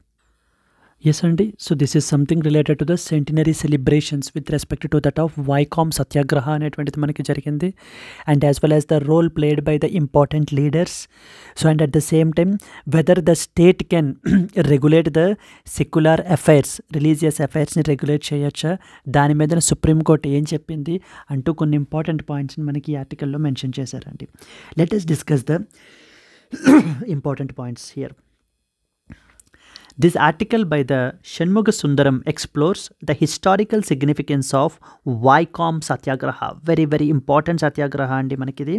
yes అండి, so this is something related to the centenary celebrations with respect to that of Vaikom Satyagraha అనేటువంటిది మనకి జరిగింది. And as well as the role played by the important leaders. So and at the same time whether the state can regulate the secular affairs, religious అఫైర్స్ని రెగ్యులేట్ చేయొచ్చా, దాని మీద సుప్రీంకోర్టు ఏం చెప్పింది అంటూ కొన్ని ఇంపార్టెంట్ పాయింట్స్ని మనకి ఈ ఆర్టికల్లో మెన్షన్ చేశారండి. Let us discuss the important points here. This article by the Shanmuga Sundaram explores the historical significance of Vycom Satyagraha. Very, very important Satyagraha andi manakidi.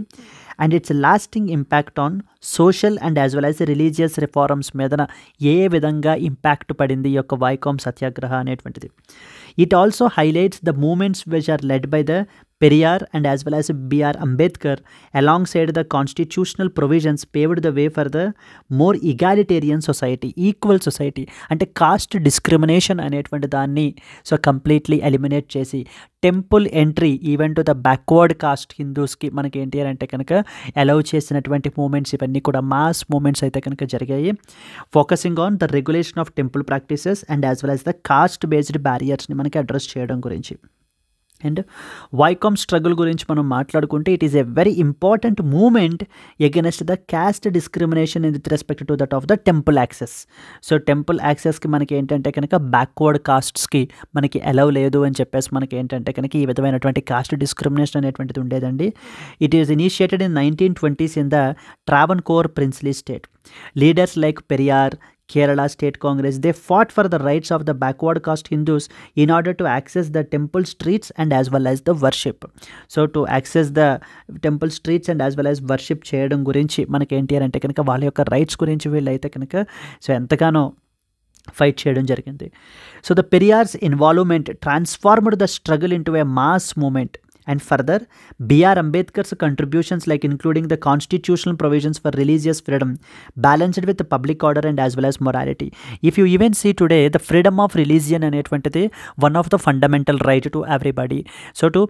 And its lasting impact on social and as well as religious reforms medana ఏ విధంగా ఇంపాక్ట్ పడింది ఈ యొక్క Vycom Satyagraha అనేటువంటిది. It also highlights the movements which are led by the Periyar and as well as B.R. Ambedkar alongside the constitutional provisions paved the way for the more egalitarian society, equal society. అంటే కాస్ట్ డిస్క్రిమినేషన్ అనేటువంటి దాన్ని సో కంప్లీట్లీ ఎలిమినేట్ చేసి temple entry even to the backward caste హిందూస్కి మనకి ఏంటి అని అంటే కనుక అలౌ చేసినటువంటి మూమెంట్స్ ఇవన్నీ కూడా మాస్ మూమెంట్స్ అయితే కనుక జరిగాయి. Focusing on the regulation of temple practices and as well as the caste based బ్యారియర్స్ని మనకి అడ్రస్ చేయడం గురించి. అండ్ వైకామ్ స్ట్రగుల్ గురించి మనం మాట్లాడుకుంటే it is a very important movement against the caste discrimination in with respect to that of the temple access. So temple యాక్సెస్కి మనకి ఏంటంటే కనుక బ్యాక్వర్డ్ కాస్ట్స్కి మనకి అలౌ లేదు అని చెప్పేసి మనకి ఏంటంటే కనుక ఈ విధమైనటువంటి కాస్ట్ డిస్క్రిమినేషన్ అనేటువంటిది ఉండేదండి. It is initiated in 1920s in the Travancore princely state. Leaders like Periyar, Kerala State Congress, they fought for the rights of the backward caste Hindus in order to access the temple streets and as well as the worship. So to access the temple streets and as well as worship చేయడం గురించి మనకి ఏంటి అంటే కనుక వాళ్ళ యొక్క రైట్స్ గురించి వీళ్ళైతే కనుక సో ఎంతగానో ఫైట్ చేయడం జరిగింది. So the Periyar's involvement transformed the struggle into a mass movement. And further, B.R. Ambedkar's contributions like including the constitutional provisions for religious freedom balanced with the public order and as well as morality. If you even see today, the freedom of religion అనేటువంటిది one of the fundamental right to everybody. So to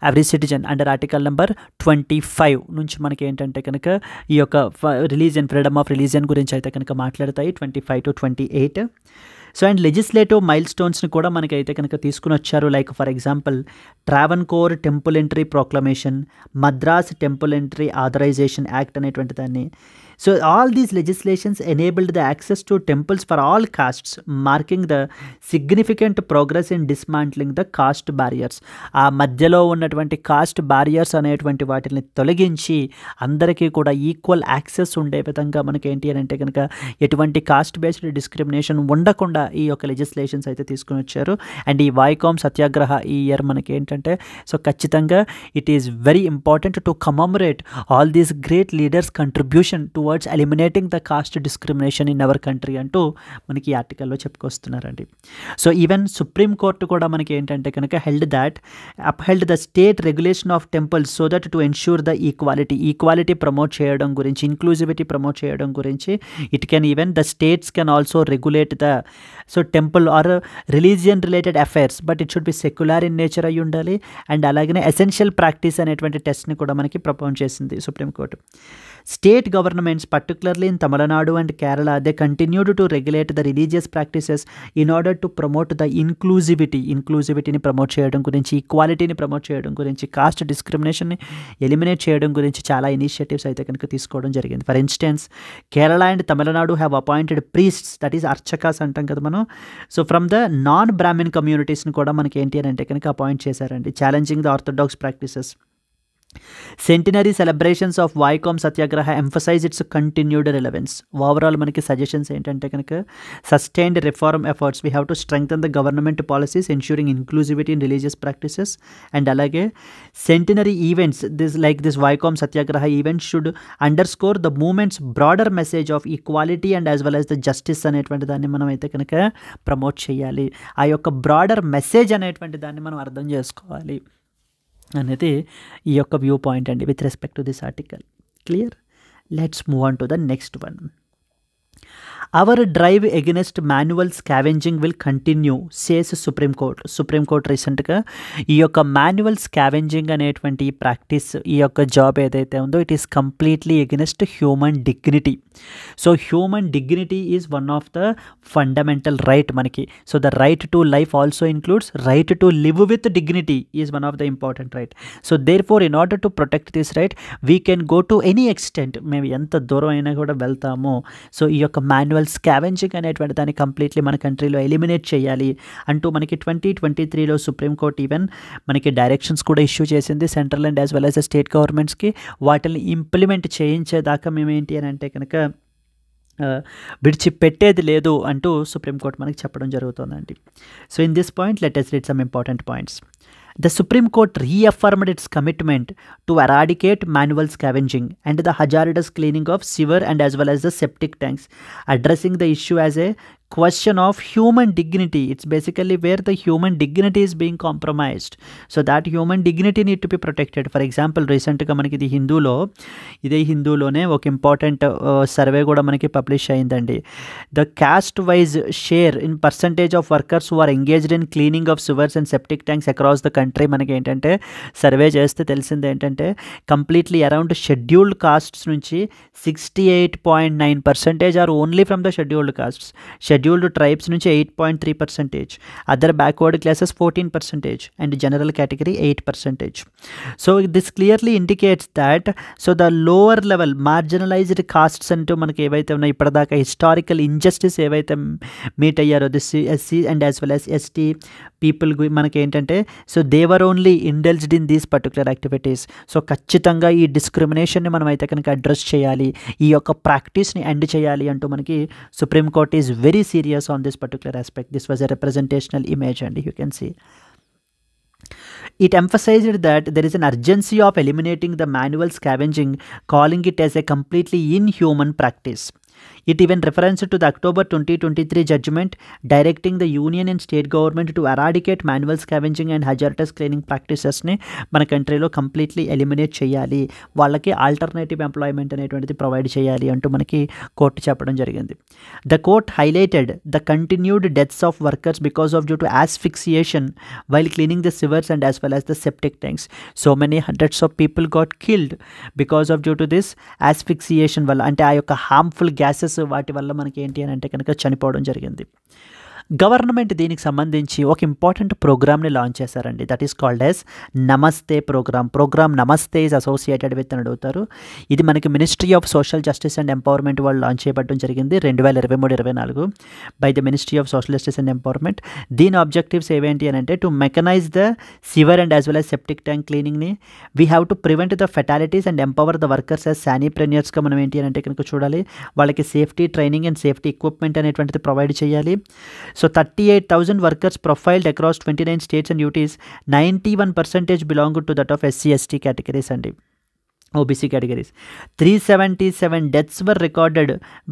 every citizen under article number 25 నుంచి మనకి ఏంటంటే కనుక ఈ యొక్క రిలీజియన్ ఫ్రీడమ్ ఆఫ్ రిలీజియన్ గురించి అయితే కనుక మాట్లాడతాయి 25 to 28. సో అండ్ లెజిస్లేటివ్ మైల్ స్టోన్స్ని కూడా మనకి అయితే కనుక తీసుకుని వచ్చారు. Like for example Travancore temple entry proclamation, Madras temple entry authorisation act అనేటువంటి దాన్ని. So all these legislations enabled the access to temples for all castes, marking the significant progress in dismantling the caste barriers. ఆ మధ్యలో ఉన్నటువంటి కాస్ట్ బ్యారియర్స్ అనేటువంటి వాటిని తొలగించి అందరికీ కూడా ఈక్వల్ యాక్సెస్ ఉండే విధంగా మనకి ఏంటి అని అంటే కనుక ఎటువంటి కాస్ట్ బేస్డ్ డిస్క్రిమినేషన్ ఉండకుండా ఈ యొక్క లెజిస్లేషన్స్ అయితే తీసుకుని వచ్చారు. అండ్ ఈ వైకామ్ సత్యాగ్రహ ఈ ఇయర్ మనకి ఏంటంటే సో ఖచ్చితంగా it is very important to commemorate all these great leaders contribution towards eliminating the cost discrimination in our country అంటూ మనకి ఈ ఆర్టికల్లో చెప్పుకొస్తున్నారండి. సో ఈవెన్ సుప్రీం కోర్టు కూడా మనకి ఏంటంటే కనుక upheld the state regulation of temples so that to ensure the equality promote చేయడం గురించి, ఇంక్లూజివిటీ ప్రమోట్ చేయడం గురించి. It can even the states can also regulate the so temple or religion related affairs, but it should B secular in nature అయి ఉండాలి. అండ్ అలాగనే ఎసెన్షియల్ ప్రాక్టీస్ అనేటువంటి టెస్ట్ని కూడా మనకి ప్రపోజ్ చేసింది supreme court. State governments, particularly in Tamil Nadu and Kerala, they continued to regulate the religious practices in order to promote the inclusivity ni promote చేయడం గురించి, ఈక్వాలిటీని ప్రమోట్ చేయడం గురించి, కాస్ట్ డిస్క్రిమినేషన్ని ఎలిమినేట్ చేయడం గురించి చాలా ఇనిషియేటివ్స్ అయితే కనుక తీసుకోవడం జరిగింది. For instance Kerala and Tamil Nadu have appointed priests, that is అర్చకాస్ అంటాం కదా మనం. So from the non Brahmin కమ్యూనిటీస్ని కూడా మనకి ఏంటి అని అంటే కనుక అపాయింట్ చేశారండి, challenging the orthodox practices. Centenary celebrations of Vaikom Satyagraha emphasise its continued relevance. Overall మనకి సజెషన్స్ ఏంటంటే కనుక sustained reform efforts, we have to strengthen the government policies ensuring inclusivity in religious practices. And అలాగే centenary events this వాయికామ్ Satyagraha events should underscore the movements broader message of equality and as well as the justice అనేటువంటి దాన్ని మనం అయితే కనుక ప్రమోట్ చేయాలి. ఆ యొక్క బ్రాడర్ మెసేజ్ అనేటువంటి దాన్ని మనం అర్థం చేసుకోవాలి అనేది ఈ యొక్క వ్యూ పాయింట్ అండి with respect to this article. Clear? Let's move on to the next one. Our drive against manual scavenging will continue says supreme court. Supreme court రీసెంట్గా ఈ యొక్క మాన్యువల్ స్కావెంజింగ్ అనేటువంటి ప్రాక్టీస్, ఈ యొక్క జాబ్ ఏదైతే ఉందో it is completely against human dignity. So human dignity is one of the fundamental right మనకి. So the right to life also includes right to live with dignity is one of the important right. So therefore in order to protect this right we can go to any extent, మేము ఎంత దూరం అయినా కూడా వెళ్తాము. సో ఈ యొక్క మాన్యువల్ స్కావెంజింగ్ అనేటువంటి దాన్ని కంప్లీట్లీ మన కంట్రీలో ఎలిమినేట్ చేయాలి అంటూ మనకి 2023లో సుప్రీంకోర్టు ఈవెన్ మనకి డైరెక్షన్స్ కూడా ఇష్యూ చేసింది central and as well as state గవర్నమెంట్స్కి. వాటిని ఇంప్లిమెంట్ చేయించేదాకా మేము ఏంటి అని అంటే కనుక విడిచిపెట్టేది లేదు అంటూ సుప్రీంకోర్టు మనకి చెప్పడం జరుగుతుందండి. So in this point let us read some important points. The Supreme Court reaffirmed its commitment to eradicate manual scavenging and the hazardous cleaning of sewer and as well as the septic tanks, addressing the issue as a question of human dignity. It's basically where the human dignity is being compromised. So that human dignity need to be protected. For example, recentగా మనకి ఇది ఇదే హిందూలోనే ఒక ఇంపార్టెంట్ సర్వే కూడా మనకి పబ్లిష్ అయిందండి. The caste wise share in percentage of workers who are engaged in cleaning of sewers and septic tanks across the country మనకి ఏంటంటే సర్వే చేస్తే తెలిసింది ఏంటంటే కంప్లీట్లీ అరౌండ్ షెడ్యూల్డ్ కాస్ట్స్ నుంచి 68.9% are only from the scheduled castes. Scheduled tribes నుంచి 8.3%, other backward classes 14% and general category 8%. So this clearly indicates that so the lower level marginalised castes అంటూ మనకి ఏవైతే ఉన్నాయో ఇప్పటిదాకా హిస్టారికల్ ఇంజస్టిస్ ఏవైతే మీట్ అయ్యారో this SC and as well as ST people మనకి ఏంటంటే so they were only indulged in these particular activities. So ఖచ్చితంగా ఈ డిస్క్రిమినేషన్ని మనం అయితే కనుక అడ్రస్ చేయాలి, ఈ యొక్క ప్రాక్టీస్ని ఎండ్ చేయాలి అంటూ మనకి Supreme Court is very serious on this particular aspect. This was a representational image and you can see it emphasized that there is an urgency of eliminating the manual scavenging, calling it as a completely inhuman practice. It even referenced to the October 2023 judgment directing the union and state government to eradicate manual scavenging and hazardous cleaning practices ni మన కంట్రీలో కంప్లీట్లీ ఎలిమినేట్ చేయాలి, వాళ్ళకి ఆల్టర్నేటివ్ ఎంప్లాయ్మెంట్ అనేటువంటిది ప్రొవైడ్ చేయాలి అంటూ మనకి కోర్టు చెప్పడం జరిగింది. The court highlighted the continued deaths of workers because of due to asphyxiation while cleaning the sewers and as well as the septic tanks. So many hundreds of people got killed because of due to this asphyxiation వల్ల, అంటే ఆ యొక్క హార్మ్ఫుల్ గ్యాసెస్ వాటి వల్ల మనకి ఏంటి అని అంటే కనుక చనిపోవడం జరిగింది. గవర్నమెంట్ దీనికి సంబంధించి ఒక ఇంపార్టెంట్ ప్రోగ్రామ్ని లాంచ్ చేశారండి. That is called as Namaste program Namaste is associated with అని అడుగుతారు. ఇది మనకి ministry of social justice and empowerment వాళ్ళు లాంచ్ చేయబడడం జరిగింది 2023-24 by the ministry of social justice and empowerment. దీని ఆబ్జెక్టివ్స్ ఏవేంటి అని అంటే to mechanise the sewer and as well as septic tank క్లీనింగ్ని. We have to prevent the fatalities and empower the workers as శానిప్రెన్యూర్స్గా మనం ఏంటి అని అంటే కనుక చూడాలి, వాళ్ళకి safety training and safety equipment అనేటువంటిది ప్రొవైడ్ చేయాలి. So 38,000 workers profiled across 29 states and UTs, 91% belong to that of SC/ST categories and OBC categories. 377 deaths were recorded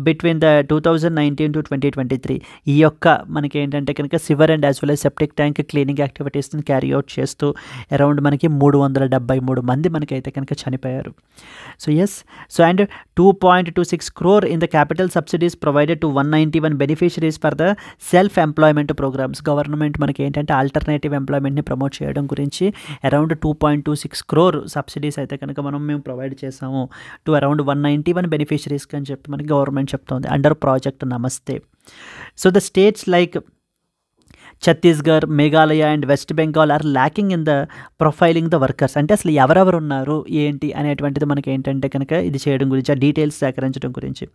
between the 2019 to 2023. ఈ యొక్క మనకి ఏంటంటే కనుక sewer and as well as septic tank cleaning యాక్టివిటీస్ని క్యారీ అవుట్ చేస్తూ అరౌండ్ మనకి 373 మంది మనకైతే కనుక చనిపోయారు. So yes, so and 2.26 crore in the capital subsidies provided to 191 beneficiaries for the self employment programs. Government మనకి ఏంటంటే ఆల్టర్నేటివ్ ఎంప్లాయ్మెంట్ని ప్రమోట్ చేయడం గురించి అరౌండ్ 2.26 crore సబ్సిడీస్ అయితే కనుక మేము ప్రొవైడ్ చేసాము టు అరౌండ్ 191 బెనిఫిషరీస్కి అని చెప్పి మనకి గవర్నమెంట్ చెప్తోంది under project Namaste. So the states like Chhattisgarh, Meghalaya and West Bengal are lacking in the profiling the workers. అంటే అసలు ఎవరెవరు ఉన్నారు ఏంటి అనేటువంటిది మనకి ఏంటంటే కనుక ఇది చేయడం గురించి, ఆ డీటెయిల్స్ సేకరించడం గురించి.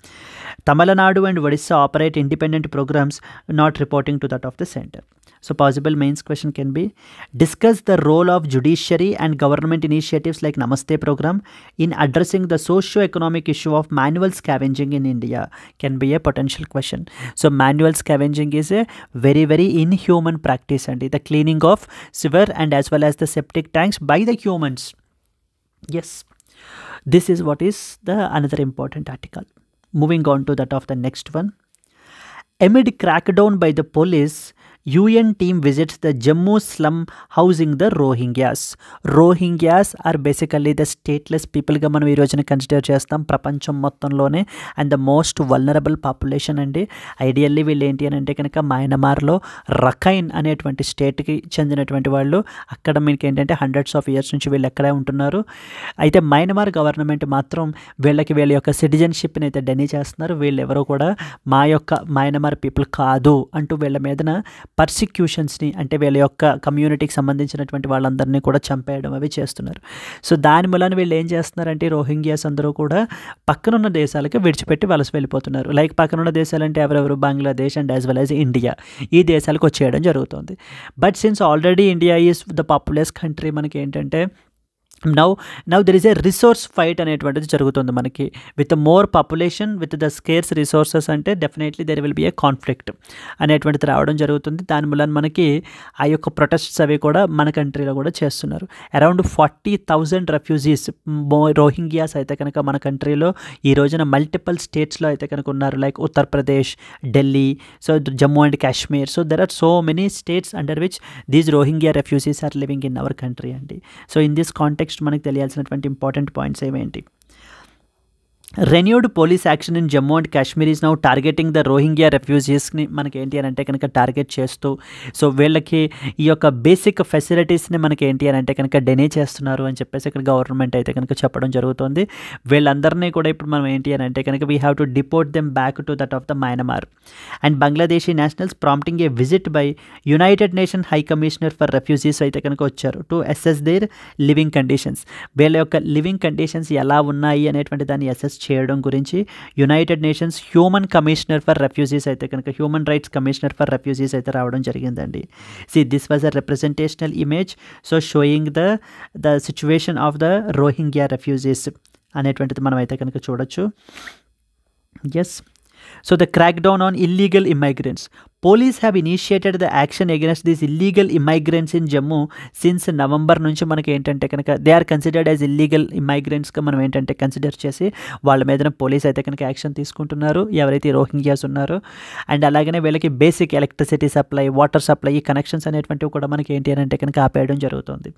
Tamil Nadu and Odisha operate independent programmes not reporting to that of the centre. So possible mains question can be, discuss the role of judiciary and government initiatives like Namaste program in addressing the socio-economic issue of manual scavenging in India, can be a potential question. So manual scavenging is a very inhuman practice, and the cleaning of sewer and as well as the septic tanks by the humans. Yes, this is what is the another important article. Moving on to that of the next one. Amid crackdown by the police, UN team visits the Jammu slum housing the Rohingyas. Rohingyas are basically the stateless people గా మనం ఈ రోజున కన్సిడర్ చేస్తాం ప్రపంచం మొత్తంలోనే, and the most vulnerable population అండి. ఐడియల్లీ వీళ్ళు ఏంటి అని అంటే కనుక మయన్మార్లో రఖైన్ అనేటువంటి స్టేట్కి చెందినటువంటి వాళ్ళు. అక్కడ మీకు ఏంటంటే హండ్రెడ్స్ ఆఫ్ ఇయర్స్ నుంచి వీళ్ళు ఎక్కడే ఉంటున్నారు. అయితే మయన్మార్ గవర్నమెంట్ మాత్రం వీళ్ళ యొక్క సిటిజన్షిప్ని అయితే డెనీ చేస్తున్నారు. వీళ్ళు ఎవరో కూడా మా యొక్క మయన్మార్ పీపుల్ కాదు అంటూ వీళ్ళ మీదన పర్సిక్యూషన్స్ని, అంటే వీళ్ళ యొక్క కమ్యూనిటీకి సంబంధించినటువంటి వాళ్ళందరినీ కూడా చంపేయడం అవి చేస్తున్నారు. సో దాని మూలాన వీళ్ళు ఏం చేస్తున్నారంటే రోహింగ్యాస్ అందరూ కూడా పక్కనున్న దేశాలకి విడిచిపెట్టి వలస వెళ్ళిపోతున్నారు. లైక్ పక్కనున్న దేశాలంటే ఎవరెవరు, Bangladesh and as well as India, ఈ దేశాలకు వచ్చేయడం జరుగుతుంది. But since already India is the populous country, మనకి ఏంటంటే now there is a resource fight అనేటువంటిది జరుగుతుంది మనకి. With more population with the scarce resources అంటే definitely there will be a conflict అనేటువంటిది రావడం జరుగుతుంది. దాని వల్ల మనకి ఆ యొక్క ప్రొటెస్ట్స్ అవి కూడా మన కంట్రీలో కూడా చేస్తున్నారు. అరౌండ్ 40,000 రెఫ్యూజీస్ రోహింగ్యాస్ అయితే కనుక మన కంట్రీలో ఈ రోజున మల్టిపుల్ స్టేట్స్లో అయితే కనుక ఉన్నారు. Like Uttar Pradesh, Delhi, so Jammu and Kashmir. So there are so many states under which these Rohingya refugees are living in our country అండి. సో ఇన్ దిస్ కాంటెక్స్ట్ మనకు తెలియాల్సినటువంటి ఇంపార్టెంట్ పాయింట్స్ ఏమేంటి? Renewed police action in Jammu and Kashmir is now targeting the Rohingya రెఫ్యూజీస్ని మనకి ఏంటి అని అంటే కనుక టార్గెట్ చేస్తూ, సో వీళ్ళకి ఈ యొక్క బేసిక్ ఫెసిలిటీస్ని మనకి ఏంటి అని అంటే కనుక డెనీ చేస్తున్నారు అని చెప్పేసి ఇక్కడ గవర్నమెంట్ అయితే కనుక చెప్పడం జరుగుతుంది. వీళ్ళందరినీ కూడా ఇప్పుడు మనం ఏంటి అని అంటే కనుక we have to deport them back to that of the Myanmar. And Bangladeshi nationals prompting a visit by united nation high commissioner for refugees అయితే కనుక వచ్చారు to assess their living conditions. వీళ్ళ యొక్క లివింగ్ కండిషన్స్ ఎలా ఉన్నాయి అనేటువంటి దాన్ని అసెస్ చేయడం గురించి united nations human commissioner for refugees అయితే కనుక human rights commissioner for refugees అయితే రావడం జరిగిందండి. See this was a representational image, so showing the situation of the Rohingya refugees అనేటువంటిది మనం అయితే కనుక చూడొచ్చు. Yes, so the crackdown on illegal immigrants. Police have initiated the action against these illegal immigrants in Jammu since November నుంచి మనకి ఏంటంటే కనుక they are considered as illegal ఇమైగ్రెంట్స్గా మనం ఏంటంటే కన్సిడర్ చేసి వాళ్ళ మీద పోలీస్ అయితే కనుక యాక్షన్ తీసుకుంటున్నారు ఎవరైతే రోహింగ్యాస్ ఉన్నారో. అండ్ అలాగనే వీళ్ళకి basic electricity supply, water supply, ఈ కనెక్షన్స్ అనేటువంటివి కూడా మనకి ఏంటి అని అంటే కనుక ఆపేయడం జరుగుతుంది.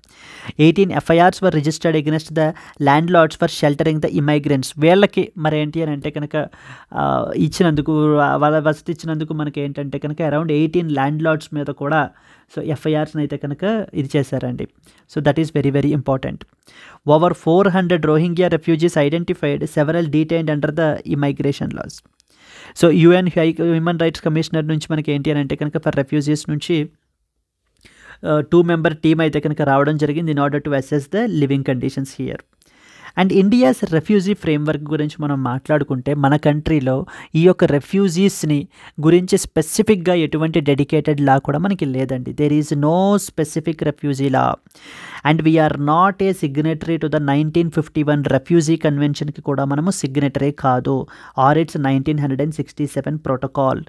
18 FIRs were registered against the landlords for sheltering the immigrants. వీళ్ళకి మరి ఏంటి అని అంటే కనుక ఇచ్చినందుకు, వాళ్ళ వసతి ఇచ్చినందుకు మనకి ఏంటంటే కనుక అరౌండ్ 18 ల్యాండ్ లార్డ్స్ మీద కూడా సో FIRస్ని అయితే కనుక ఇది చేశారండి. So that is very important. Over 400 Rohingya refugees identified, several detained under the immigration laws. So UN human rights commissioner నుంచి మనకి ఏంటి అని అంటే కనుక ఫర్ రెఫ్యూజీస్ నుంచి 2-member టీమ్ అయితే కనుక రావడం జరిగింది in order to assess the living conditions here. And India's refugee framework గురించి మనం మాట్లాడుకుంటే మన కంట్రీలో ఈ యొక్క రెఫ్యూజీస్ని గురించి స్పెసిఫిక్గా ఎటువంటి డెడికేటెడ్ లా కూడా మనకి లేదండి. There is no specific refugee law and we are not a signatory to the 1951 refugee కన్వెన్షన్కి కూడా మనము సిగ్నేటరీ కాదు, or its 1967 protocol.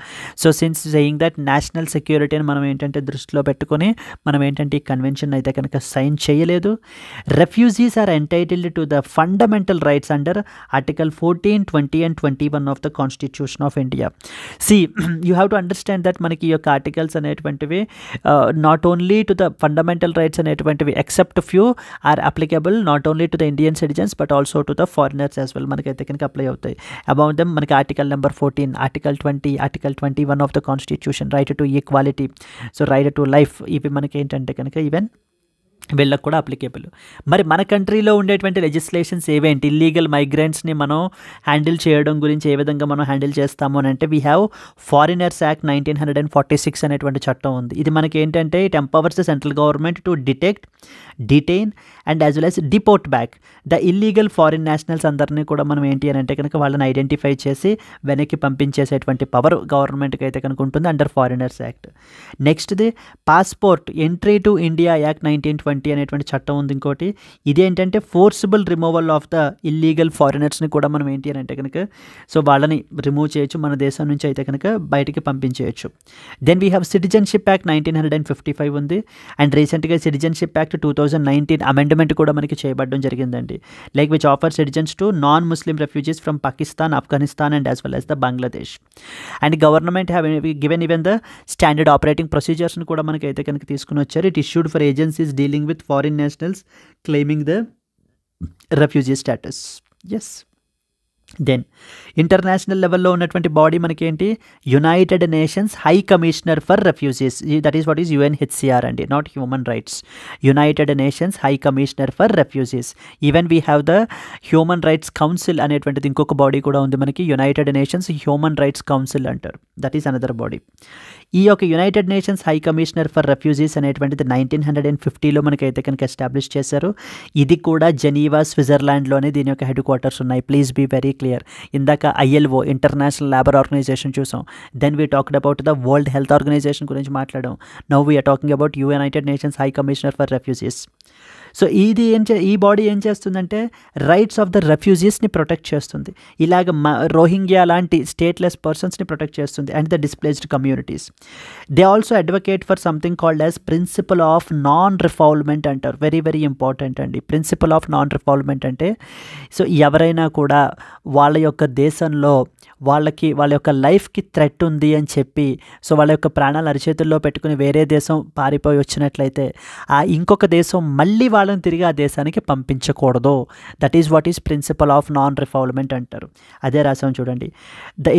So since saying that national security అని మనం ఏంటంటే దృష్టిలో పెట్టుకొని మనం ఏంటంటే ఈ కన్వెన్షన్ అయితే కనుక సైన్ చేయలేదు. Refugees are entitled to the fundamental rights under article 14, 20 and 21 of the constitution of India. See you have to understand that మనకి ఈ యొక్క ఆర్టికల్స్ అనేటువంటివి not only to the fundamental rights అనేటువంటివి except few are applicable not only to the Indian citizens but also to the foreigners as well. మనకైతే కనుక అప్లై అవుతాయి. అబౌట్ దెమ్ మనకి article number 14, article 20, article 21 of the constitution, right to equality, so right to life, ఇవి మనకి ఏంటంటే కనుక ఈవెన్ వీళ్ళకి కూడా అప్లికేబుల్. మరి మన కంట్రీలో ఉండేటువంటి లెజిస్లేషన్స్ ఏవేంటి, ఇల్లీగల్ మైగ్రెంట్స్ని మనం హ్యాండిల్ చేయడం గురించి ఏ విధంగా మనం హ్యాండిల్ చేస్తాము అని అంటే, వీ హ్యావ్ ఫారినర్స్ యాక్ట్ 1946 అనేటువంటి చట్టం ఉంది. ఇది మనకి ఏంటంటే it empowers the central government to detect, detain and as well as deport back the illegal foreign nationals అందరినీ కూడా మనం ఏంటి అని అంటే కనుక వాళ్ళని ఐడెంటిఫై చేసి వెనక్కి పంపించేసేటువంటి పవర్ గవర్నమెంట్కి అయితే కనుక ఉంటుంది అండర్ ఫారినర్స్ యాక్ట్. నెక్స్ట్ది passport entry to India act 1920 అనేటువంటి చట్టం ఉంది ఇంకోటి. ఇది ఏంటంటే forcible removal of the illegal ఫారినర్స్ని కూడా మనం ఏంటి అని అంటే కనుక సో వాళ్ళని రిమూవ్ చేయొచ్చు, మన దేశం నుంచి అయితే కనుక బయటికి పంపించేయచ్చు. Then we have citizenship act 1955 ఉంది. అండ్ రీసెంట్గా సిటిజన్షిప్ యాక్ట్ 2019 అమెండ్మెంట్ కూడా మనకి చేయబడడం జరిగిందండి. Like which offer citizens to non Muslim refugees from Pakistan, Afghanistan and as well as the Bangladesh. And government have given even the standard operating ప్రొసీజర్స్ని కూడా మనకి అయితే కనుక తీసుకుని వచ్చారు. It issued for agencies dealing with foreign nationals claiming the refugee status. Yes. Then international లెవెల్లో ఉన్నటువంటి బాడీ మనకేంటి, united nations high commissioner for refugees, that is what is UNHCR అండి, not human rights. United nations high commissioner for refugees. Even we have the human rights council అనేటువంటిది ఇంకొక బాడీ కూడా ఉంది మనకి, United nations human rights council అంటారు, దట్ ఈస్ అనదర్ బాడీ. ఈ యొక్క United nations high commissioner for refugees అనేటువంటిది 1950లో మనకైతే కనుక ఎస్టాబ్లిష్ చేశారు. ఇది కూడా జెనీవా, స్విట్జర్లాండ్లోనే దీని యొక్క హెడ్ క్వార్టర్స్ ఉన్నాయి. Please be very clear. ఇందాక ILO ఇంటర్నేషనల్ లేబర్ ఆర్గనైజేషన్ చూసాం. Then we talked about the world health organization గురించి మాట్లాడాం. Now we are talking about united nations high commissioner for refugees. So ఇది ఈ బాడీ ఏం చేస్తుందంటే రైట్స్ ఆఫ్ ద రెఫ్యూజీస్ని ప్రొటెక్ట్ చేస్తుంది. ఇలాగ రోహింగ్యా లాంటి స్టేట్లెస్ పర్సన్స్ని ప్రొటెక్ట్ చేస్తుంది and the displaced communities. They also advocate for something called as principle of non refoulement అంటారు. వెరీ వెరీ ఇంపార్టెంట్ అండి ప్రిన్సిపల్ ఆఫ్ నాన్ రిఫాల్వ్మెంట్ అంటే. సో ఎవరైనా కూడా వాళ్ళ యొక్క దేశంలో వాళ్ళ యొక్క లైఫ్కి థ్రెట్ ఉంది అని చెప్పి సో వాళ్ళ యొక్క ప్రాణాలు అరిచేతుల్లో పెట్టుకుని వేరే దేశం పారిపోయి వచ్చినట్లయితే ఆ ఇంకొక దేశం మళ్ళీ వాళ్ళని తిరిగి ఆ దేశానికి పంపించకూడదు. That is what is principle of non refoulement అంటారు. అదే రాసాం చూడండి. The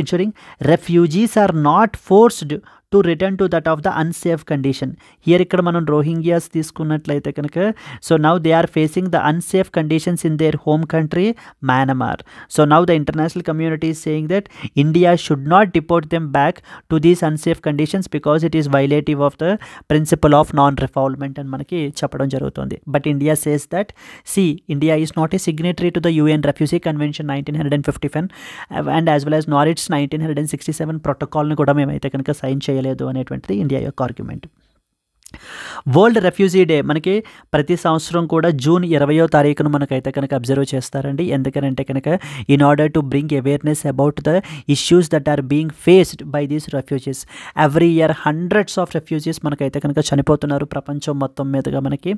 ensuring refugees are not forced to return to that of the unsafe condition. Here ఇక్కడ మనం రోహింగ్యాస్ తీసుకున్నట్లయితే కనుక so now they are facing the unsafe conditions in their home country Myanmar. So now the international community is saying that India should not deport them back to these unsafe conditions because it is violative of the principle of non refoulement అని మనకి చెప్పడం జరుగుతుంది. But India says that India is not a signatory to the UN Refugee Convention 1951 and as well as nor its 1967 ప్రోటోకాల్ని కూడా మేమైతే కనుక సైన్ చేయలేదు అనేటువంటిది ఇండియా యొక్క ఆర్గ్యుమెంట్. వరల్డ్ రెఫ్యూజీ డే మనకి ప్రతి సంవత్సరం కూడా జూన్ 20వ తారీఖున మనకైతే కనుక అబ్జర్వ్ చేస్తారండి. ఎందుకనంటే కనుక in order to bring awareness about the issues that are being faced by these refugees. Every year hundreds of refugees మనకైతే కనుక చనిపోతున్నారు ప్రపంచం మొత్తం మీదుగా మనకి.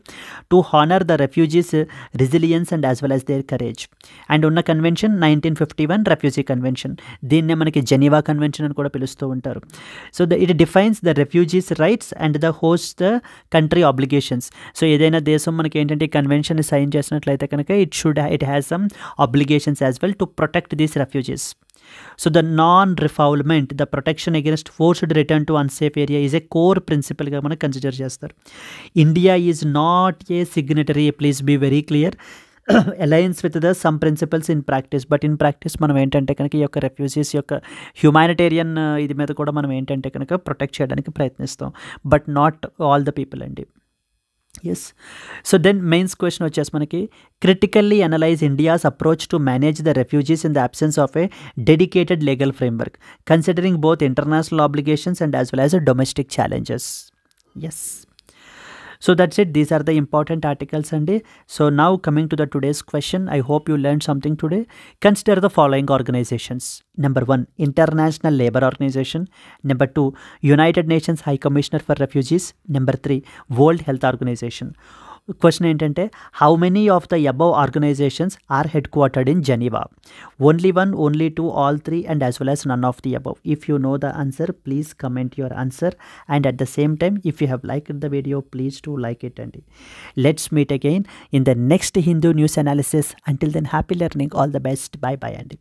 To honour the refugees resilience and as well as their courage. And ఉన్న కన్వెన్షన్ 1951 రెఫ్యూజీ కన్వెన్షన్. దీన్నే మనకి జెనీవా కన్వెన్షన్ అని కూడా పిలుస్తూ ఉంటారు. So it defines the refugees rights and the host the country obligations. So ఏదైనా దేశం మనకి ఏంటంటే ఈ కన్వెన్షన్ని సైన్ చేసినట్లయితే కనుక it has some obligations as well to protect these refugees. So the non-refoulement, the protection against forced return to unsafe area is a core principle గా మనం కన్సిడర్ చేస్తారు. India is not a signatory, please be very clear. Alliance with the some principles in practice, but in practice మనం ఏంటంటే కనుక ఈ యొక్క రెఫ్యూజీస్ యొక్క హ్యుమానిటేరియన్ ఇది మీద కూడా మనం ఏంటంటే కనుక ప్రొటెక్ట్ చేయడానికి ప్రయత్నిస్తాం, but not all the people అండి. Yes. So then mains question వచ్చేసి మనకి critically analyse India's approach to manage the refugees in the absence of a dedicated legal framework considering both international obligations and as well as domestic challenges. Yes. So that's it. These are the important articles and so now coming to the today's question, I hope you learned something today. Consider the following organizations. Number 1, International Labour Organization. Number 2, United Nations High Commissioner for Refugees. Number 3, World Health Organization. Question ఏంటంటే how many of the above organizations are headquartered in Geneva? Only one, only two, all three, and as well as none of the above. If you know the answer, please comment your answer, and at the same time if you have liked the video, please do like it. And let's meet again in the next Hindu news analysis. Until then, happy learning. All the best. Bye bye. And